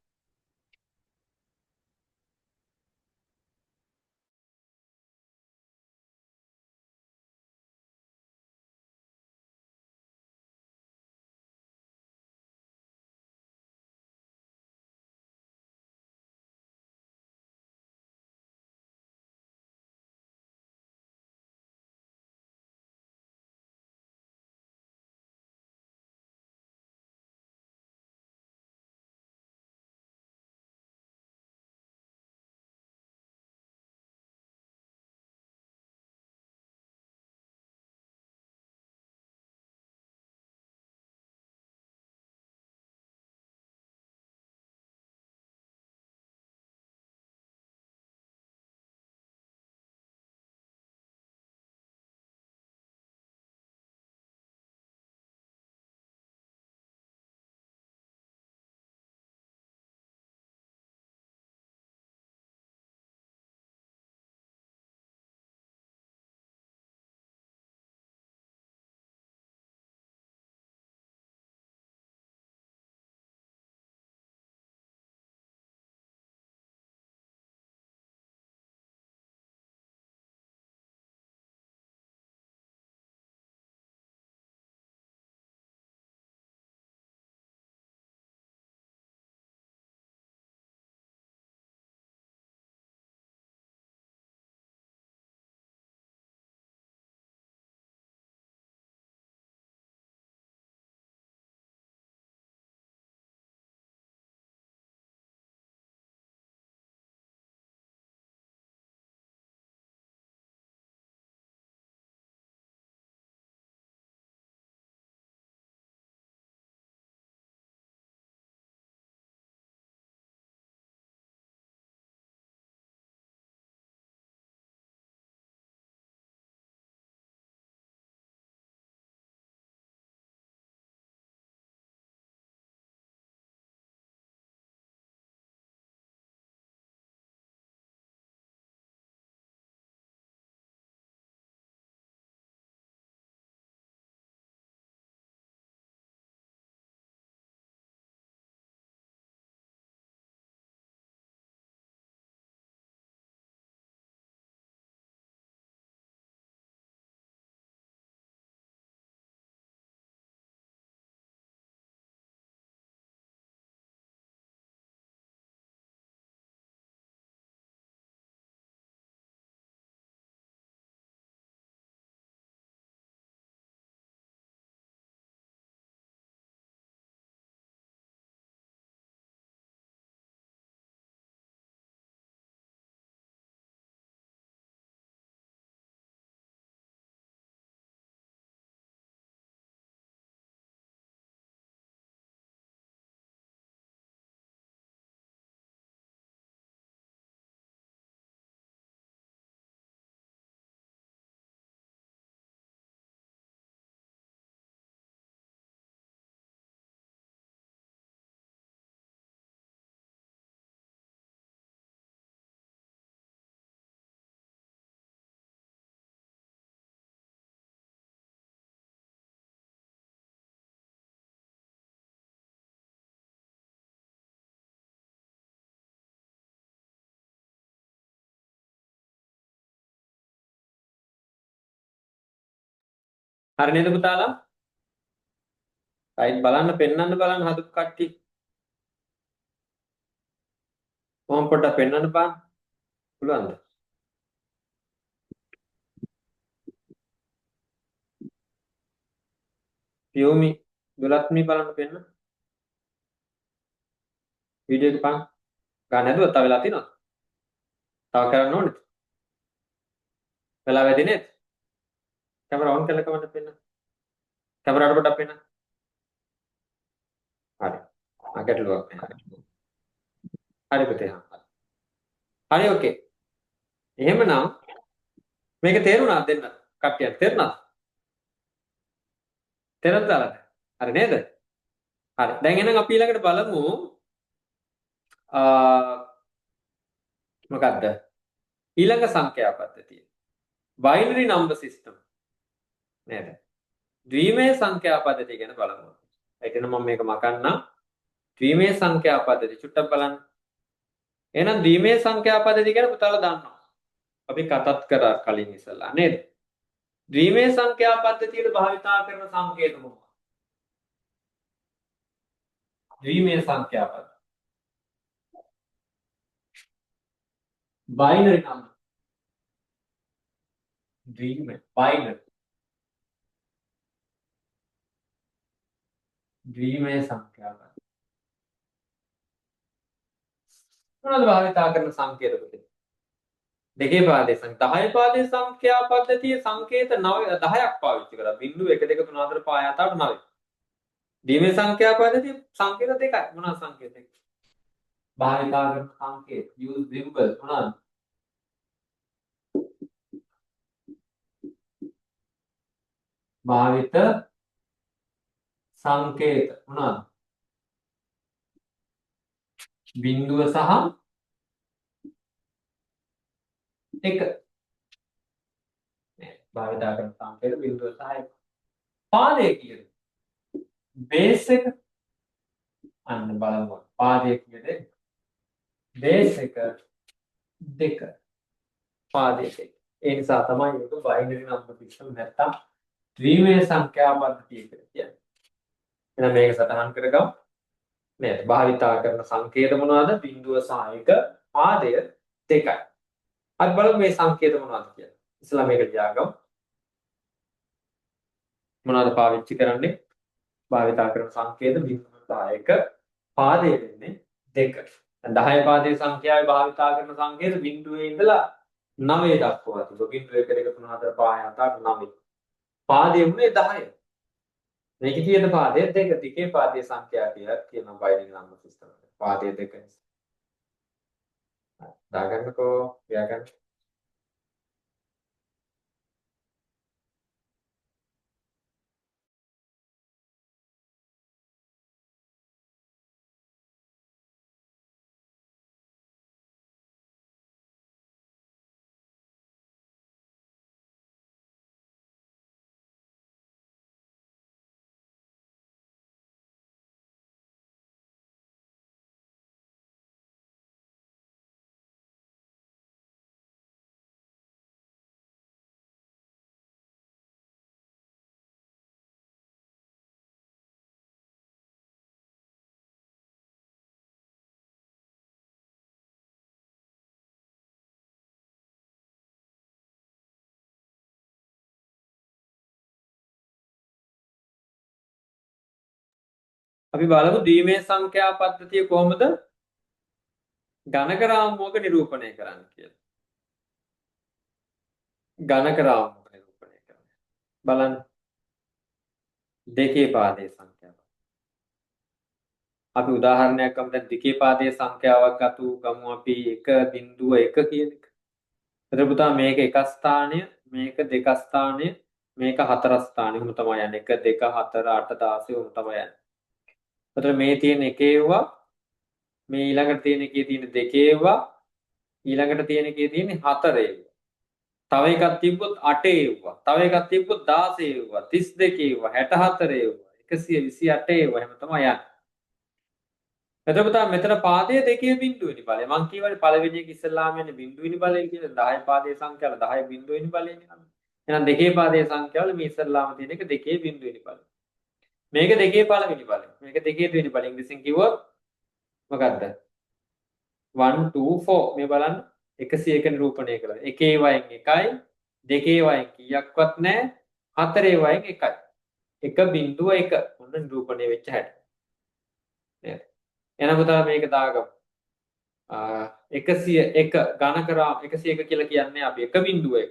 හරි නේද පුතාලා? රයිට් බලන්න පෙන්වන්න බලන්න හදපු කට්ටිය. කොහොම පොඩ්ඩක් පෙන්වන්න බලන්න. පුළුවන්ද? පියෝමි දුලත්මි බලන්න පෙන්න. වීඩියෝ එක බලන්න. ගන්න හැදුවා තව වෙලා තියෙනවද? තව කරන්න ඕනේද? වෙලා වැඩි නේද? කැමරා ඔන් කරලා කමන්න පෙන්න. කැමරාවට පොඩ්ඩක් පෙන්න. හරි. ගැටලුවක් නෑ. හරි පුතේ. හරි ඕකේ. එහෙමනම් මේක තේරුණාද දෙන්න? කට්ටියට තේරුණාද? තේරුණාද? හරි නේද? හරි. දැන් එහෙනම් අපි ඊළඟට බලමු මොකක්ද? ඊළඟ සංඛ්‍යා පද්ධතිය. binary number system නේද? ද්විමය සංඛ්‍යා පද්ධතිය ගැන බලමු. ඒ කියන්නේ මම මේක මකන්නම්. ද්විමය සංඛ්‍යා පද්ධතිය චුට්ටක් බලන්න. එහෙනම් ද්විමය සංඛ්‍යා පද්ධතිය ගැන පුතාලා දන්නවා. අපි කතාත් කරා කලින් ඉස්සලා නේද? ද්විමය සංඛ්‍යා පද්ධතියට භාවිතා කරන සංකේත මොකක්ද? ද්විමය සංඛ්‍යා පද්ධතිය. binary number. ද්විමය binary. ද්විමය සංඛ්‍යා පද්ධතිය. මොනවද භාවිතා කරන සංකේත පුතේ? දෙකේ පාදයේ 10 පාදයේ සංඛ්‍යා පද්ධතියේ සංකේත 10ක් පාවිච්චි කරා. 0 1 2 3 4 5 6 7 9. ද්විමය සංඛ්‍යා පද්ධතියේ සංකේත දෙකයි. මොනවාද සංකේත දෙක? භාවිතා කරන සංකේත use symbol මොනවාද? භාවිත සංකේත මොනවාද? බිංදුව සහ 1. භාවිතා කරන සංකේත බිංදුව සහ 1. පාදයේ කීයද? බේස් එක අන්න බලමු. පාදයේ කීයද? බේස් එක 2. පාදයේ 2. ඒ නිසා තමයි ඒක binary number system නැත්තම් ද්විමය සංඛ්‍යා පද්ධතිය කියලා කියන්නේ. එහෙනම් මේක සටහන් කරගමු. නේද? භාවිතා කරන සංකේත මොනවද? බිංදුව සහ 1 පාදය 2යි. අපි බලමු මේ සංකේත මොනවද කියලා. ඉස්සලා මේක ලියාගමු. මොනවද පාවිච්චි කරන්නේ? භාවිතා කරන සංකේත බිංදුව සහ 1 පාදය වෙන්නේ 2. දැන් 10 පාදයේ සංඛ්‍යාවේ භාවිතා කරන සංකේත බිංදුවේ ඉඳලා 9 දක්වා තිබුණා. 0 1 2 3 4 5 6 7 9. පාදයේ උනේ 10. මේකේ තියෙන පාදයේ 2 දිගේ පාදයේ සංඛ්‍යා කියලා කියන binary number system එක. පාදයේ 2 නිසා. දාගන්නකෝ ව්‍යාකරණ. අපි බලමු ද්විමය සංඛ්‍යා පද්ධතිය කොහොමද ගණක රාමුවක නිරූපණය කරන්න කියලා. ගණක රාමුවක නිරූපණය කරන්න. බලන්න. දෙකේ පාදයේ සංඛ්‍යාව. අපි උදාහරණයක් ගමු. දැන් දෙකේ පාදයේ සංඛ්‍යාවක් ගමු අපි 1.1 කියන එක. එතකොට පුතා මේක එක ස්ථානය, මේක දෙක ස්ථානය, මේක හතර ස්ථානය. උම තමයි යන්නේ. 1 2 4 8 16 උම තමයි යන්නේ. එතකොට මේ තියෙන එකේවා මේ ඊළඟට තියෙන එකේ තියෙන දෙකේවා ඊළඟට තියෙන එකේ තියෙන හතරේවා. තව එකක් තිබ්බොත් 8 ඒවා. තව එකක් තිබ්බොත් 16 ඒවා. 32 ඒවා. 64 ඒවා. 128 ඒවා. එහෙම තමයි යන්නේ. එතකොට මෙතන පාදයේ දෙකේ බිඳුවෙනි බලය. මං කියවනේ පළවෙනි එක ඉස්සල්ලාම යන්නේ බිඳුවෙනි බලය කියලා. 10 පාදයේ සංඛ්‍යාව 10 බිඳුවෙනි බලයනේ. එහෙනම් දෙකේ පාදයේ සංඛ්‍යාවල මේ ඉස්සල්ලාම තියෙන එක 2 බිඳුවෙනි ඵලය. මේක 2 පළවෙනි ඵලය. මේක 2 දෙවෙනි ඵලය. ඉංග්‍රීසියෙන් කිව්වොත් මොකක්ද? 1 2 4 මේ බලන්න 101 නිරූපණය කළා. එකේ වයින් 1යි, දෙකේ වයින් කීයක්වත් නැහැ, හතරේ වයින් 1යි. 1.1 ඔන්න නිරූපණය වෙච්ච හැටි. නේද? එහෙනම් පුතා මේක දාගමු. 101 ඝනකරාම 101 කියලා කියන්නේ අපි 1.1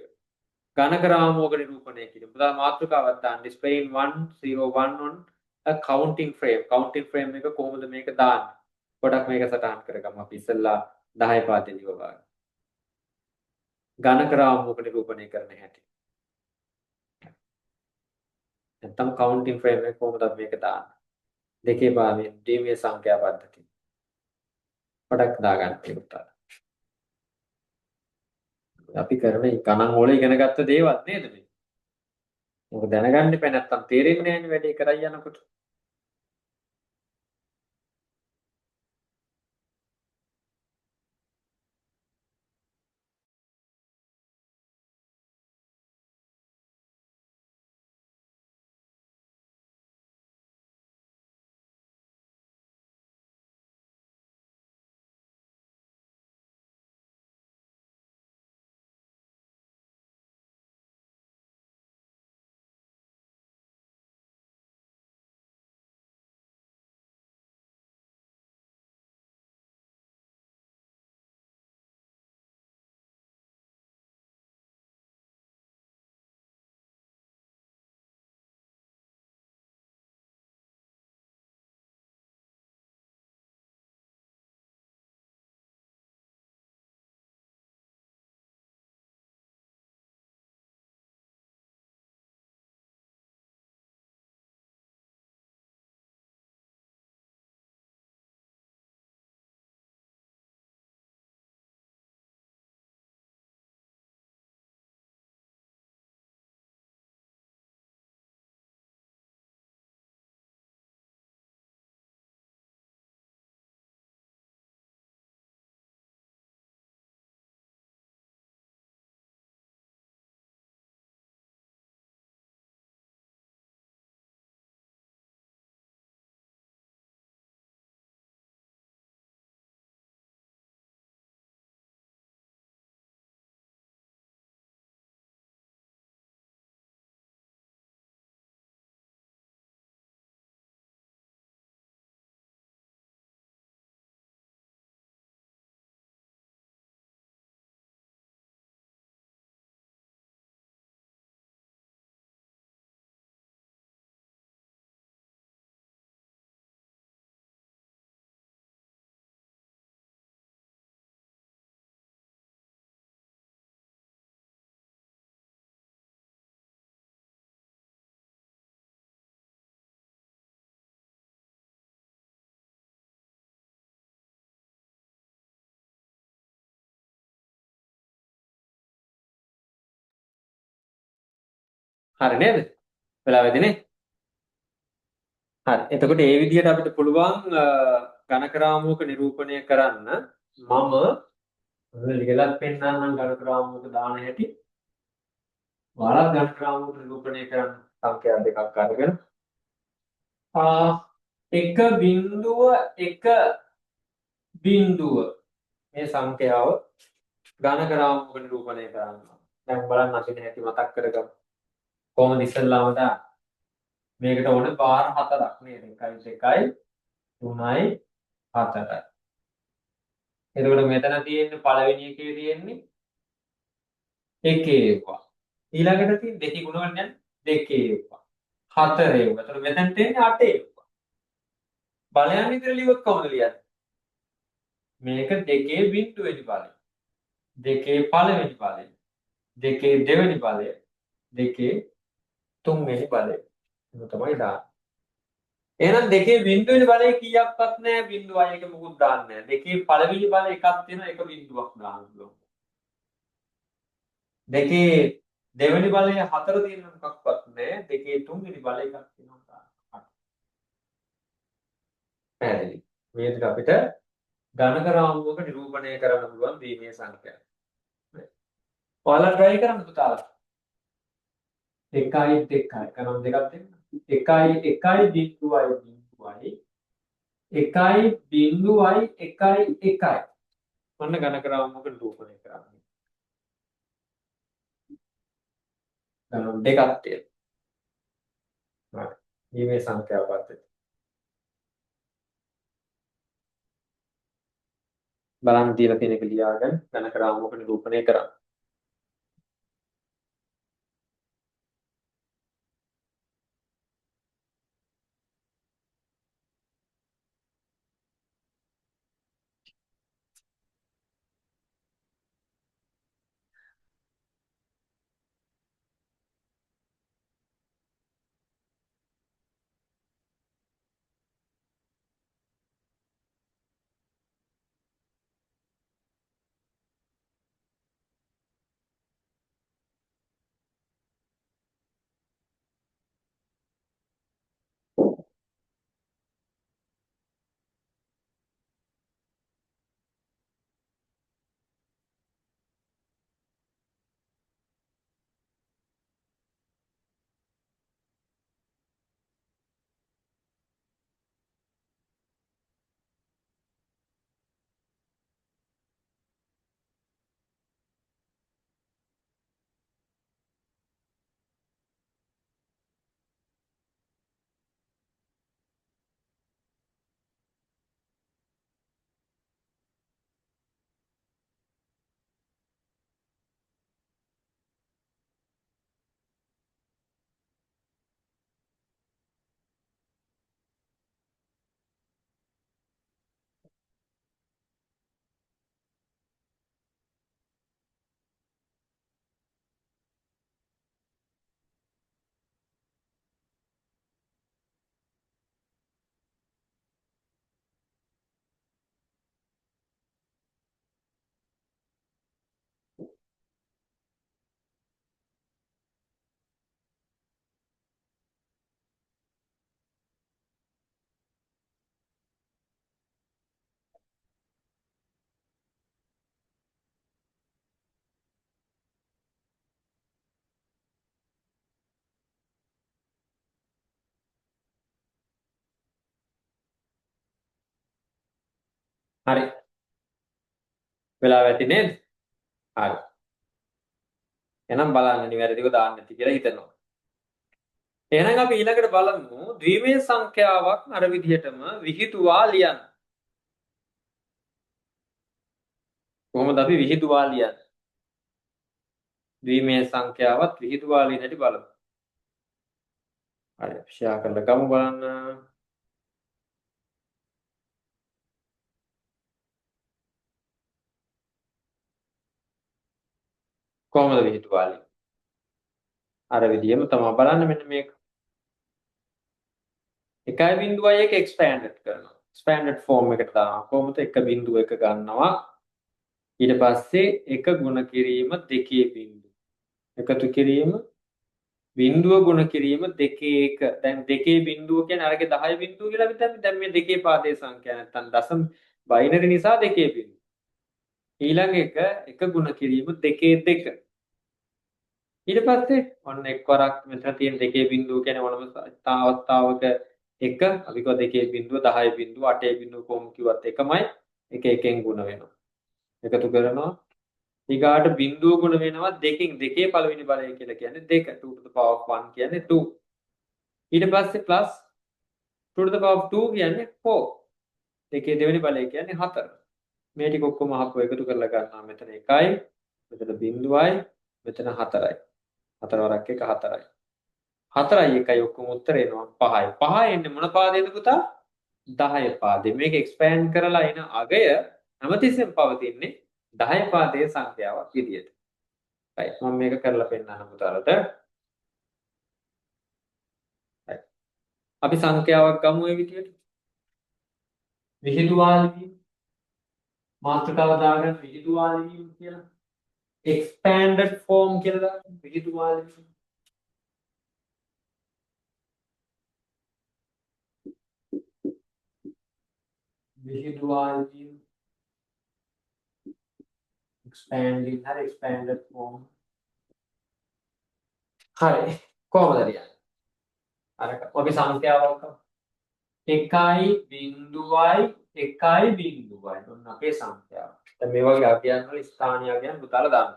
ඝනකරාමෝක නිරූපණය කිරීම. පුතා මාතෘකාවක් දාන්න displaying 101 on a counting frame. counting frame එක කොහොමද මේක දාන්නේ? පොඩක් මේක සටහන් කරගමු අපි ඉස්සෙල්ලා 10 පාදේ විභාගය. ඝනකරාමෝක නිරූපණය කරන හැටි. නැත්තම් counting frame එක කොහොමද අපි මේක දාන්නේ? දෙකේ පාදයෙන් ද්විමීය සංඛ්‍යා පද්ධතිය. පොඩක් දාගන්න මේක පුතා. අපි කරන ගණන් වල ඉගෙන ගත්ත දේවල් නේද මේ? මොක දැනගන්න එපා නැත්තම් තේරෙන්නේ නැහැ නේ වැඩේ කරයි යනකොට. හරි නේද? වෙලා වෙදිනේ. හරි. එතකොට ඒ විදිහට අපිට පුළුවන් ඝනකරාමෝක නිරූපණය කරන්න මම ලියලත් පෙන්නන්නම් ඝනකරාමෝක දාන හැටි. ඔයාලා ඝනකරාමෝක නිරූපණය කරන්න සංඛ්‍යා දෙකක් අරගෙන 1.1 බිංදුව මේ සංඛ්‍යාව ඝනකරාමෝක නිරූපණය කරන්න. දැන් බලන්න අපි හැටි මතක් කරගමු. කොහොමද ඉස්සල්ලාම දාන්නේ? මේකට ඕනේ බාර 4ක් නේද? 1 2යි 3යි 4යි. එතකොට මෙතන තියෙන්නේ පළවෙනි එකේ තියෙන්නේ එකේ ඒවා. ඊළඟට තියෙන දෙකේ ගුණ ගන්න දෙකේ ඒවා. හතරේ ඒවා. එතකොට මෙතන තියෙන්නේ අටේ ඒවා. බලයන් විතර ලියුවොත් කොහොමද ලියන්නේ? මේක දෙකේ බිංදුවෙනි බලය. දෙකේ පළවෙනි බලය. දෙකේ දෙවෙනි බලය. දෙකේ තුන්වෙනි බලය. ඒක තමයි දාන්නේ. එහෙනම් දෙකේ බිංදුවෙනි බලය කීයක්වත් නැහැ බිංදුවයි එක මොකුත් දාන්නේ නැහැ. දෙකේ පළවෙනි බලය එකක් තියෙනවා එක බිංදුවක් දාන්න ඕන. දෙකේ දෙවෙනි බලය හතර තියෙන මොකක්වත් නැහැ. දෙකේ තුන්වෙනි බලය එකක් තියෙනවා. පැහැදිලි. මේක අපිට ඝනකරාමෝක නිරූපණය කරන්න පුළුවන් දීමේ සංඛ්‍යාව. ඔයාලා try කරන්න පුතාලා. එකයි දෙකයි ගණන් දෙකක් දෙන්න. එකයි බිංදුවයි බිංදුවයි එකයි බිංදුවයි එකයි එකයි. ඔන්න ඝන ක්‍රමාංක නිරූපණය කරන්නේ. ගණන් දෙකක් තියෙනවා. හරි. මේ සංඛ්‍යා පද්ධතිය. බලන්න තියලා තියෙන එක ලියාගෙන ඝන ක්‍රමාංක නිරූපණය කරන්න. හරි. වෙලාව ඇති නේද? හරි. එහෙනම් බලන්න නිවැරදිව දාන්න නැති කියලා හිතනවා. එහෙනම් අපි ඊළඟට බලමු ද්විමේය සංඛ්‍යාවක් අර විදිහටම විහිදුවා ලියන්න. කොහොමද අපි විහිදුවා ලියන්නේ? ද්විමේය සංඛ්‍යාවත් විහිදුවා ලියන හැටි බලමු. හරි. ෂෙයා කරලා ගමු බලන්න. කොහොමද විහිදුවා ලියන්නේ? අර විදිහම තමයි බලන්න මෙන්න මේක. 1.1 එක්ස්පෑන්ඩඩ් කරනවා. එක්ස්පෑන්ඩඩ් ෆෝම් එකට දානවා. කොහොමද 1.1 ගන්නවා. ඊට පස්සේ 1 ගුණ කිරීම 2 බිංදුව. එකතු කිරීම බිංදුව ගුණ කිරීම 2 1. දැන් 2 බිංදුව කියන්නේ අරගේ 10 බිංදුව කියලා අපි හිතන්නේ. දැන් මේ 2 පාදයේ සංඛ්‍යා නැත්තම් දශම බයිනරි නිසා 2 බිංදුව. ඊළඟ එක 1 ගුණ කිරීම 2 2. ඊට පස්සේ ඔන්න එක්වරක් මෙතන තියෙන 2 බිංදුව කියන්නේ මොනම අවස්ථාවක 1 අපි කව 2 බිංදුව 10 බිංදුව 8 බිංදුව කොහොම කිව්වත් එකමයි 1 1ෙන් ගුණ වෙනවා. එකතු කරනවා ඊගාට බිංදුව ගුණ වෙනවා 2කින් 2 පළවෙනි බලය කියලා කියන්නේ 2 2 to the power of 1 කියන්නේ 2 ඊට පස්සේ plus 2 to the power of 2 කියන්නේ 4 2 දෙවෙනි බලය කියන්නේ 4 මේ ටික ඔක්කොම අහපුව එකතු කරලා ගන්නවා මෙතන 1යි මෙතන බිංදුවයි මෙතන 4යි 4 වරක් 1 4යි 4යි 1යි ඔක්කොම උත්තර එනවා 5යි 5 එන්නේ මොන පාදයේද පුතා 10 පාදේ මේක එක්ස්පෑන්ඩ් කරලා එන අගය හැමතිස්සෙම පවතින්නේ 10 පාදයේ සංඛ්‍යාවක් විදියට. right මම මේක කරලා පෙන්නන්න පුතාලට. right අපි සංඛ්‍යාවක් ගමු ඒ විදියට. විහිදුවා ලිවීම මාතෘකාව දාගන්න විහිදුවා ලිවීම කියලා. expanded form කියලා දාන්න විහිදුවා ලිවීම. විහිදුවා ලිවීම expanding හරි expanded form. හරි කොහොමද ලියන්නේ? අර අපි සංඛ්‍යාවක් 1.1.1.1 ඔන්න අපේ සංඛ්‍යාව. දැන් මේ වගේ අගයන් වල ස්ථානීය අගයන් පුතාලා දාන්න.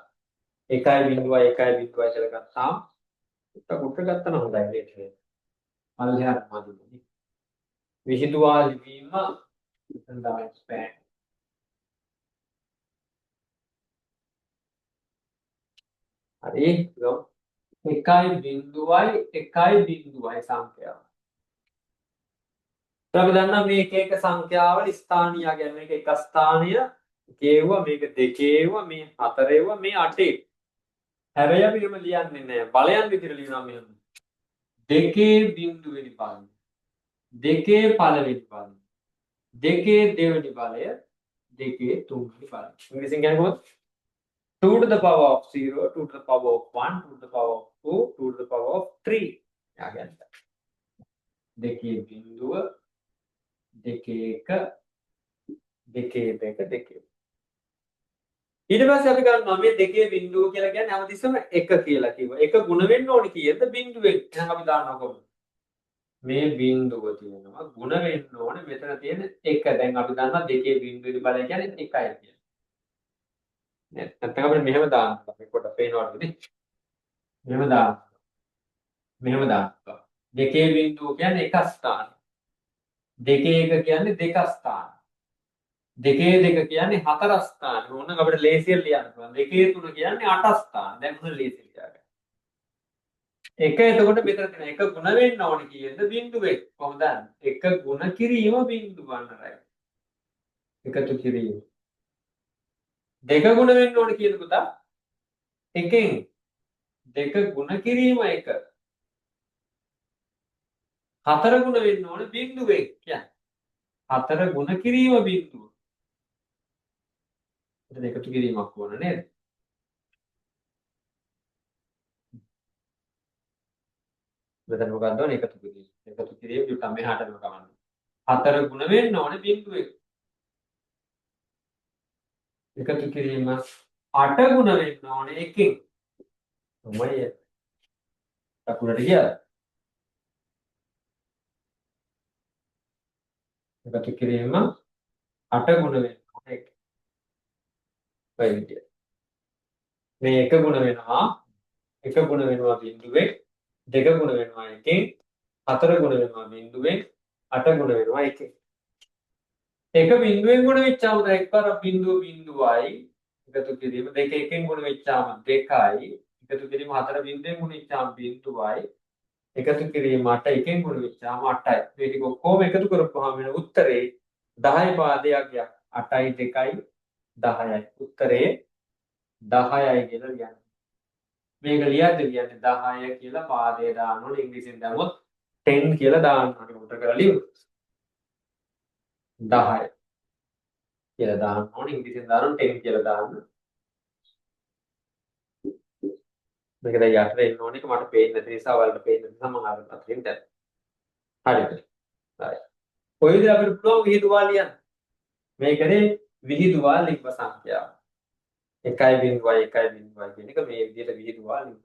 1.1.1 කියලා ගත්තාම උට ගත්තා නම් හොඳයි නේද? පල්ලෙහාට මදිනේ. විහිදුවා ලිවීම මෙතන තමයි ස්පෑන්. හරි. 1.1.1 සංඛ්‍යාව. අපි දන්නා මේ එක එක සංඛ්‍යාවල ස්ථානීය අගයන් මේක එක ස්ථානීය එකේව මේක දෙකේව මේ හතරේව මේ අටේ. හැබැයි අපි එහෙම ලියන්නේ නැහැ. බලයන් විදිහට ලියනවා මෙහෙම. දෙකේ බිඳුවෙනි බලය. දෙකේ පළවෙනි බලය. දෙකේ දෙවෙනි බලය. දෙකේ තුන්වෙනි බලය. ඉංග්‍රීසියෙන් කියන්නේ කොහොමද? 2 to the power of 0, 2 to the power of 1, 2 to the power of 2, 2 to the power of 3. යාගන්න. දෙකේ බිඳුව දෙකේ එක දෙකේ දෙක දෙකේ. ඊට පස්සේ අපි ගන්නවා මේ දෙකේ බිඳුව කියලා කියන්නේ හැමතිස්සෙම එක කියලා කිව්වා. එක ಗುಣ වෙන්න ඕනේ කීයද බිඳුවෙන්. එහෙනම් අපි දානවා කොහොමද? මේ බිඳුව තියෙනවා ಗುಣ වෙන්න ඕනේ මෙතන තියෙන එක. දැන් අපි දන්නවා දෙකේ බිඳුවේ බලය කියන්නේ 1යි කියලා. නැත්නම් අපිට මෙහෙම දාන්න. අපි කොට පේනවද නේ? මෙහෙම දාන්න. මෙහෙම දාන්න. දෙකේ බිඳුව කියන්නේ එක ස්ථාන. දෙකේ එක කියන්නේ දෙක ස්ථාන. දෙකේ දෙක කියන්නේ හතර ස්ථාන. ඕනනම් අපිට ලේසියෙන් ලියන්න පුළුවන්. දෙකේ තුන කියන්නේ අට ස්ථාන. දැන් මොන ලේසියෙන් ලියගන්න. එක එතකොට මෙතන තියෙන එක ಗುಣ වෙන්න ඕනේ කීයද බිඳුවේ. කොහොමද දන්නේ? එක ಗುಣ කිරීම බිඳුව ගන්නරයි. එකතු කිරීම. දෙක ಗುಣ වෙන්න ඕනේ කීයද පුතා? එකෙන් දෙක ಗುಣ කිරීම එක. හතර ಗುಣ වෙන්න ඕනේ බිඳුවේ කියන්නේ. හතර ಗುಣ කිරීම බිඳුව. එතන එකතු කිරීමක් ඕන නේද? මෙතන මොකක්ද ඕනේ එකතු කිරීම. එකතු කිරීම යුතම මෙහාටම කවන්න. හතර ಗುಣ වෙන්න ඕනේ බිඳුවේ. එකතු කිරීම 8 ಗುಣ වෙන්න ඕනේ එකෙන්. තමයි අකුරට ගියාද? එකතු කිරීම 8 ಗುಣ වෙන්න ඕනේ එකෙන්. ඔය විදියට. මේ 1 ಗುಣ වෙනවා 1 ಗುಣ වෙනවා බිඳුවේ 2 ಗುಣ වෙනවා එකෙන් 4 ಗುಣ වෙනවා බිඳුවෙන් 8 ಗುಣ වෙනවා එකෙන්. එක බිඳුවෙන් ගුණ වෙච්චාම තමයි එකපාර බිඳුව බිඳුවයි එකතු කිරීම දෙක එකෙන් ගුණ වෙච්චාම 2යි එකතු කිරීම 4 බිඳුවෙන් ගුණ වෙච්චාම බිඳුවයි එකතු කිරීම 8 එකෙන් ගුණ වෙච්චාම 8යි මේ ටික ඔක්කොම එකතු කරපුවාම වෙන උත්තරේ 10 පාදයක් යක් 8යි 2යි 10යි උත්තරේ 10යි කියලා ලියන්න මේක ලියන්නේ 10 කියලා පාදේ දාන්න ඕනේ ඉංග්‍රීසියෙන් දැම්මොත් 10 කියලා දාන්න ඕනේ උත්තර කරලා ලියමු 10 කියලා දාන්න ඕනේ ඉංග්‍රීසියෙන් දානවා 10 කියලා දාන්න මේක දැන් යට වෙන්න ඕනේ ඒක මට පේන්නේ නැති නිසා ඔයාලට පේන්නේ නැති නිසා මම අර අතරින් දැන් හරිද හරි කොයි විදිහට අපිට පුළුවන් විහිදුවා ලියන්න මේකනේ විහිදුවා ලිංග සංඛ්‍යාව 1.1.1 කියන එක මේ විදිහට විහිදුවා ලියන්න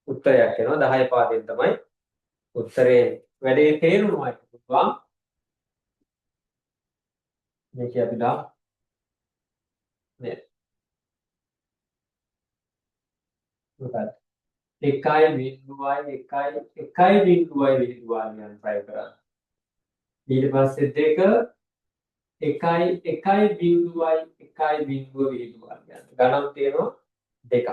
උත්තරයක් එනවා 10 පාදයෙන් තමයි උත්තරේ වැඩේ තේරුණා පුළුවන් මේක අපි දා නේද මොකක්ද 1.1.1 විහිදුවා ලියන්න try කරා ඊට පස්සේ 1.1 විහිදුවා ලියන්න ගණන් තියෙනවා දෙකක්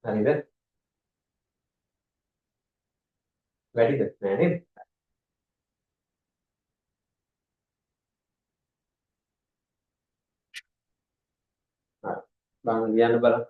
හරිද වැඩිද නෑ නේද හරි බලන්න ලියන්න බලන්න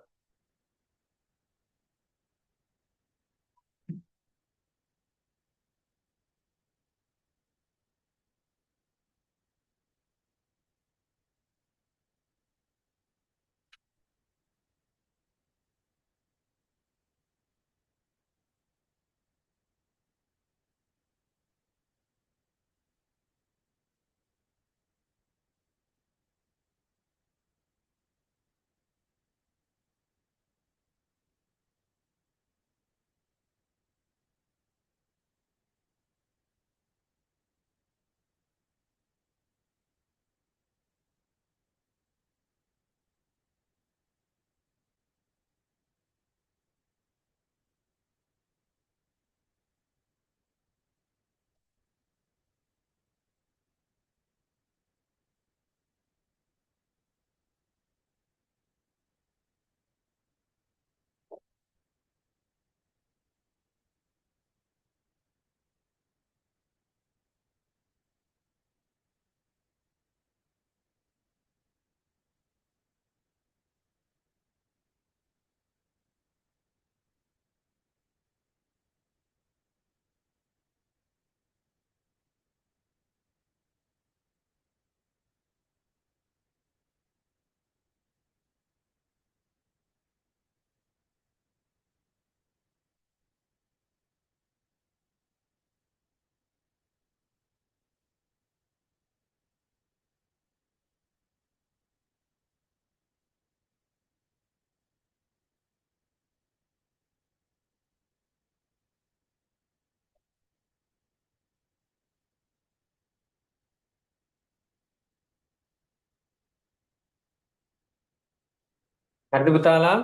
හරිද පුතාලා?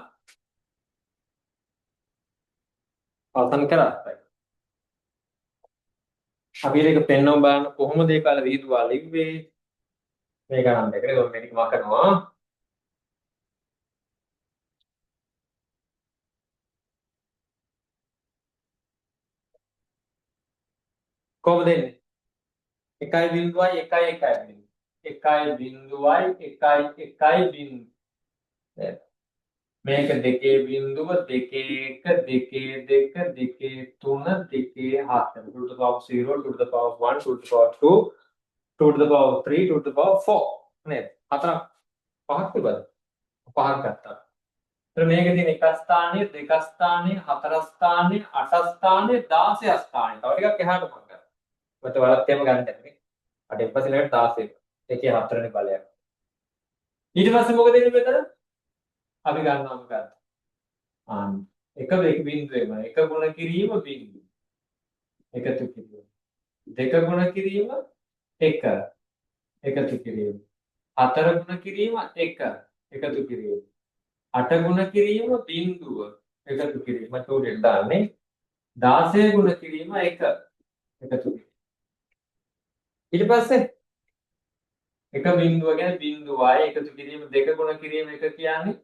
අවසන් කරා. අපි මේක පෙන්වන්න බලන්න කොහොමද ඒ කාලේ විහිදුවා ලිව්වේ මේ ගණන් දෙකේ ඔන්න මේක මකනවා කොහොමද එන්නේ 1.1 මේක දෙකේ බිඳුව දෙකේ 1 දෙකේ 2 දෙකේ 3 දෙකේ 7 to the power 0 to the power 1 to the power 2 to the power 3 to the power 4 නේද හතරක් පහක් තිබ්බද පහක් ගත්තා එතන මේකේ තියෙන එක ස්ථානයේ දෙක ස්ථානයේ හතර ස්ථානයේ අට ස්ථානයේ 16 ස්ථානයේ තව ටිකක් එහාට මම ගන්නවා මත වලත් එහෙම ගන්න බැහැ අට එපසිලට 16 එකේ හතරනේ බලයක් ඊට පස්සේ මොකද වෙන්නේ මෙතන අපි ගන්නවා මොකක්ද එක බිඳුවෙම එක ගුණ කිරීම බිඳුව එකතු කිරීම දෙක ගුණ කිරීම එක එකතු කිරීම හතර ගුණ කිරීම එක එකතු කිරීම අට ගුණ කිරීම බිඳුව එකතු කිරීම උඩට දාන්නේ 16 ගුණ කිරීම එක එකතු කිරීම ඊට පස්සේ එක බිඳුව කියන්නේ බිඳුවයි එකතු කිරීම දෙක ගුණ කිරීම එක කියන්නේ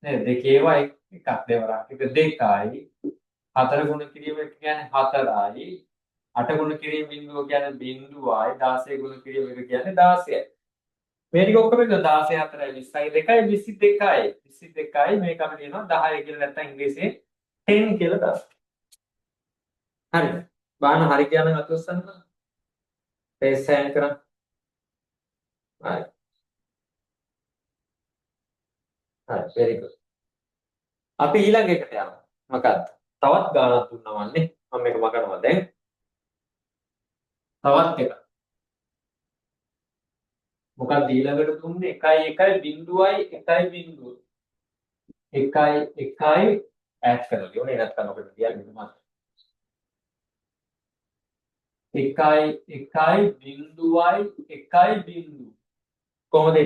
නේද දෙකේවා එකක් දෙවරක් එක දෙකයි හතර ගුණ කිරීම කියන්නේ හතරයි අට ගුණ කිරීම බිඳුව කියන්නේ බිඳුවයි 16 ගුණ කිරීම එක කියන්නේ 16යි මේ ටික ඔක්කොම එක 16 4යි 20යි 2යි 22යි මේක අපි කියනවා 10 කියලා නැත්නම් ඉංග්‍රීසියෙන් 10 කියලා දාන්න හරිද බාන හරි කියන අතුස්සන්න පේස් සෑන් කරන්න හරි හරි very good අපි ඊළඟ එකට යනවා මොකක්ද තවත් ගානක් දුන්නා වන්නේ මම මේක මකනවා දැන් තවත් එකක් මොකක්ද ඊළඟට දුන්නේ 1 බිඳුවයි 1 බිඳුව 1 ඈඩ් කරලා ලියන්න නැත්නම් ඔකට කියන්නේ මම 1 බිඳුවයි 1 බිඳුව කොහොමද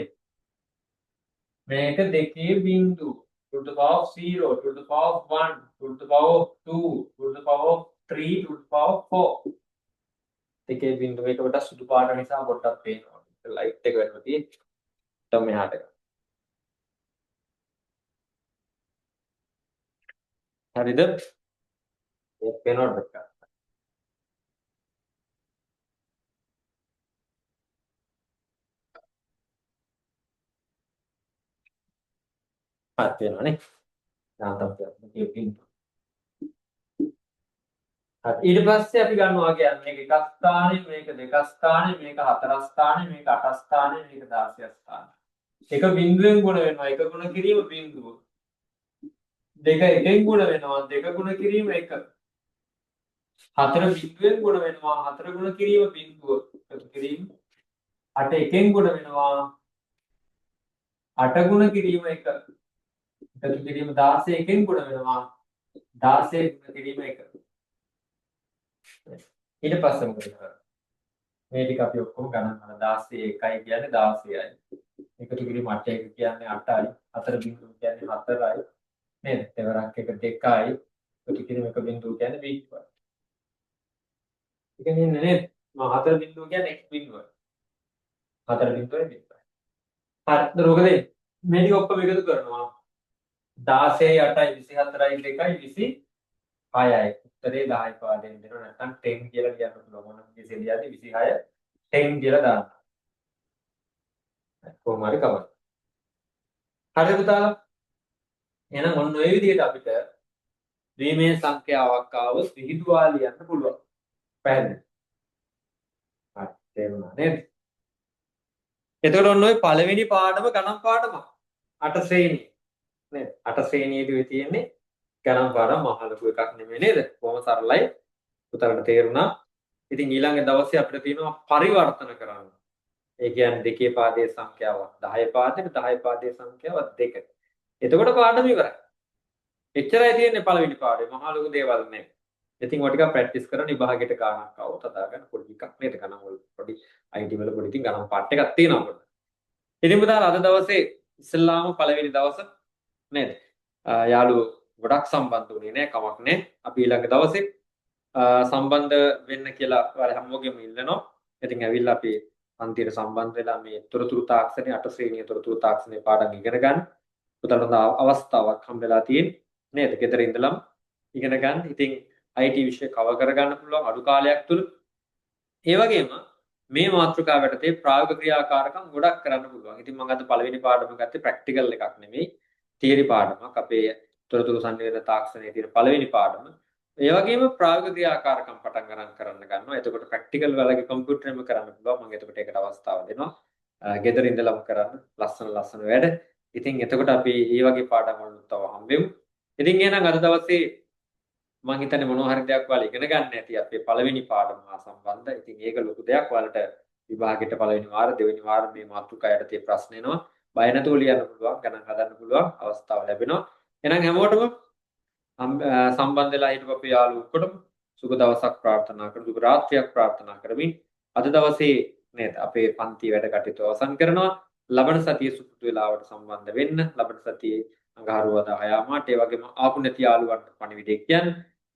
මේක දෙකේ බිඳුව to the power 0 to the power 1 to the power 2 to the power 3 to the power 4 දෙකේ බිඳුව එක කොට සුදු පාට නිසා පොඩ්ඩක් පේනවා ලයිට් එක වෙනවා තියෙන්නේ තම මෙහාට හරිද ඒක පේනවද හරි පේනවනේ නාතම් මේ බිඳුව ඊට පස්සේ අපි ගන්නවා කියන්නේ මේක එක ස්ථානේ මේක දෙක ස්ථානේ මේක හතර ස්ථානේ මේක අට ස්ථානේ මේක 16 ස්ථානේ එක බිඳුවෙන් ගුණ වෙනවා එක ගුණ කිරීම බිඳුව දෙක එකෙන් ගුණ වෙනවා දෙක ගුණ කිරීම එක හතර බිඳුවෙන් ගුණ වෙනවා හතර ගුණ කිරීම බිඳුව එකතු කිරීම අට එකෙන් ගුණ වෙනවා අට ගුණ කිරීම එක එකතු කිරීම 16 එකෙන් ගුණ වෙනවා 16 ගුණ කිරීම එක ඊට පස්සේ මොකද කරන්නේ මේ ටික අපි ඔක්කොම ගණන් කරලා 16 එකයි කියන්නේ 16යි එකතු කිරීම 8 එක කියන්නේ 8යි හතර බිඳුව කියන්නේ 4යි නේද දෙවරක් එක 2යි එකතු කිරීම එක බිඳුව කියන්නේ 20යි ඒක නෙන්නේ නේද මම හතර බිඳුව කියන්නේ x බිඳුවයි හතර බිඳුවයි 20යි හරිද මොකද මේ ටික ඔක්කොම එකතු කරනවා 16යි 8යි 24යි 2යි 26යි උත්තරේ 10 පාඩෙන් දෙනවා නැත්නම් 10 කියලා කියන්න පුළුවන් මොනම කිසිලියදී 26 10 කියලා දාන්න. කොහොම හරි කවන්න. හරිද පුතාලා? එහෙනම් ඔන්න ඔය විදිහට අපිට ද්විමේය සංඛ්‍යාවක් ආවොත් විහිදුවා ලියන්න පුළුවන්. පැහැදිලිද? හරි තේරුණා නේද? එතකොට ඔන්න ඔය පළවෙනි පාඩම ගණන් පාඩම 8 ශ්‍රේණිය නේද? 8 ශ්‍රේණියේදී තියෙන්නේ ගණන් පාඩම මහ ලොකු එකක් නෙමෙයි නේද? කොහොම සරලයි. පුතාලට තේරුණා. ඉතින් ඊළඟ දවසේ අපිට තියෙනවා පරිවර්තන කරන්න. ඒ කියන්නේ දෙකේ පාදයේ සංඛ්‍යාවක් 10 පාදෙට 10 පාදයේ සංඛ්‍යාවක් 2. එතකොට පාඩම ඉවරයි. එච්චරයි තියෙන්නේ පළවෙනි පාඩේ. මහ ලොකු දේවල් නෙමෙයි. ඉතින් ඔය ටික ප්‍රැක්ටිස් කරන විභාගයට ගානක් આવොත් හදාගන්න පොඩි එකක් නේද? ගණන් වල පොඩි IT වල පොඩි ඉතින් ගණන් පාඩ් එකක් තියෙනවා අපිට. ඉතින් පුතාලා අද දවසේ ඉස්ලාම පළවෙනි දවසේ නේද? යාළුවෝ ගොඩක් සම්බන්ධ වුණේ නෑ කමක් නෑ. අපි ඊළඟ දවසේ සම්බන්ධ වෙන්න කියලා ඔයාලා හැමෝගෙම ඉල්ලනවා. ඉතින් ඇවිල්ලා අපි පන්තියට සම්බන්ධ වෙලා මේ තොරතුරු තාක්ෂණයේ 8 ශ්‍රේණිය තොරතුරු තාක්ෂණයේ පාඩම් ඉගෙන ගන්න. පුතලට හොඳ අවස්ථාවක් හම්බෙලා තියෙන්නේ නේද? ගෙදර ඉඳලම ඉගෙන ගන්න. ඉතින් IT විෂය කවර් කරගන්න පුළුවන් අඩු කාලයක් තුල. ඒ වගේම මේ මාතෘකාව යටතේ ප්‍රායෝගික ක්‍රියාකාරකම් ගොඩක් කරන්න පුළුවන්. ඉතින් මම අද පළවෙනි පාඩම ගත්තේ ප්‍රැක්ටිකල් එකක් නෙමෙයි. තියරි පාඩමක්. අපේ තොරතුරු සංවේදන තාක්ෂණයේ තියෙන පළවෙනි පාඩම. ඒ වගේම ප්‍රායෝගික ක්‍රියාකාරකම් පටන් ගන්න කරන්න. එතකොට ප්‍රැක්ටිකල් වලගේ කම්පියුටරෙම කරන්න පුළුවන්. මම එතකොට ඒකට අවස්ථාව දෙනවා. ගෙදර ඉඳලම කරන්න ලස්සන වැඩ. ඉතින් එතකොට අපි මේ වගේ පාඩම් වලට තව හම්බෙමු. ඉතින් එහෙනම් අද දවසේ මම හිතන්නේ මොනවා හරි දෙයක් ඔයාලා ඉගෙන ගන්න ඇති අපේ පළවෙනි පාඩම හා සම්බන්ධ. ඉතින් ඒක ලොකු දෙයක්. ඔයාලට විභාගෙට පළවෙනි වාර දෙවෙනි වාර මේ මාතෘකාවට තියෙන ප්‍රශ්න එනවා. බය නැතුව ලියන්න පුළුවන්, ගණන් හදන්න පුළුවන් අවස්ථාව ලැබෙනවා. එහෙනම් හැමෝටම සම්බන්ධ වෙලා හිටපු අපේ යාළුවෝ ඔක්කොටම සුබ දවසක් ප්‍රාර්ථනා කරමු. සුබ රාත්‍රියක් ප්‍රාර්ථනා කරමින් අද දවසේ නේද අපේ පන්ති වැඩ කටයුතු අවසන් කරනවා. ලබන සතියේ සුපුරුදු වෙලාවට සම්බන්ධ වෙන්න. ලබන සතියේ අඟහරුවාදා 6 මාට ඒ වගේම ආපු නැති යාළුවන්ට පණිවිඩය කියන්න.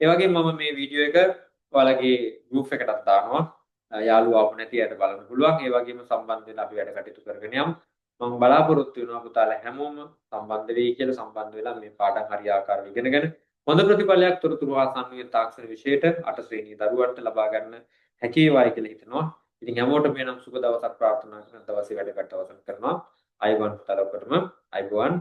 ඒ වගේම මම මේ වීඩියෝ එක ඔයාලගේ ගෲප් එකටත් දානවා. යාළුවෝ ආපු නැති අයට බලන්න පුළුවන්. ඒ වගේම සම්බන්ධ වෙලා අපි වැඩ කටයුතු කරගෙන යමු. මම බලාපොරොත්තු වෙනවා පුතාලා හැමෝම සම්බන්ධ වෙයි කියලා සම්බන්ධ වෙලා මේ පාඩම් හරියාකාරව ඉගෙනගෙන හොඳ ප්‍රතිඵලයක් තොරතුරු හා සංවේදන තාක්ෂණ විෂයට 8 ශ්‍රේණියේ දරුවන්ට ලබා ගන්න හැකි වේවායි කියලා හිතනවා. ඉතින් හැමෝටම එනම් සුබ දවසක් ප්‍රාර්ථනා කරන දවසේ වැඩ කටයුතු අවසන් කරනවා. අයවන් පුතාලා ඔක්කොටම අයබෝවන්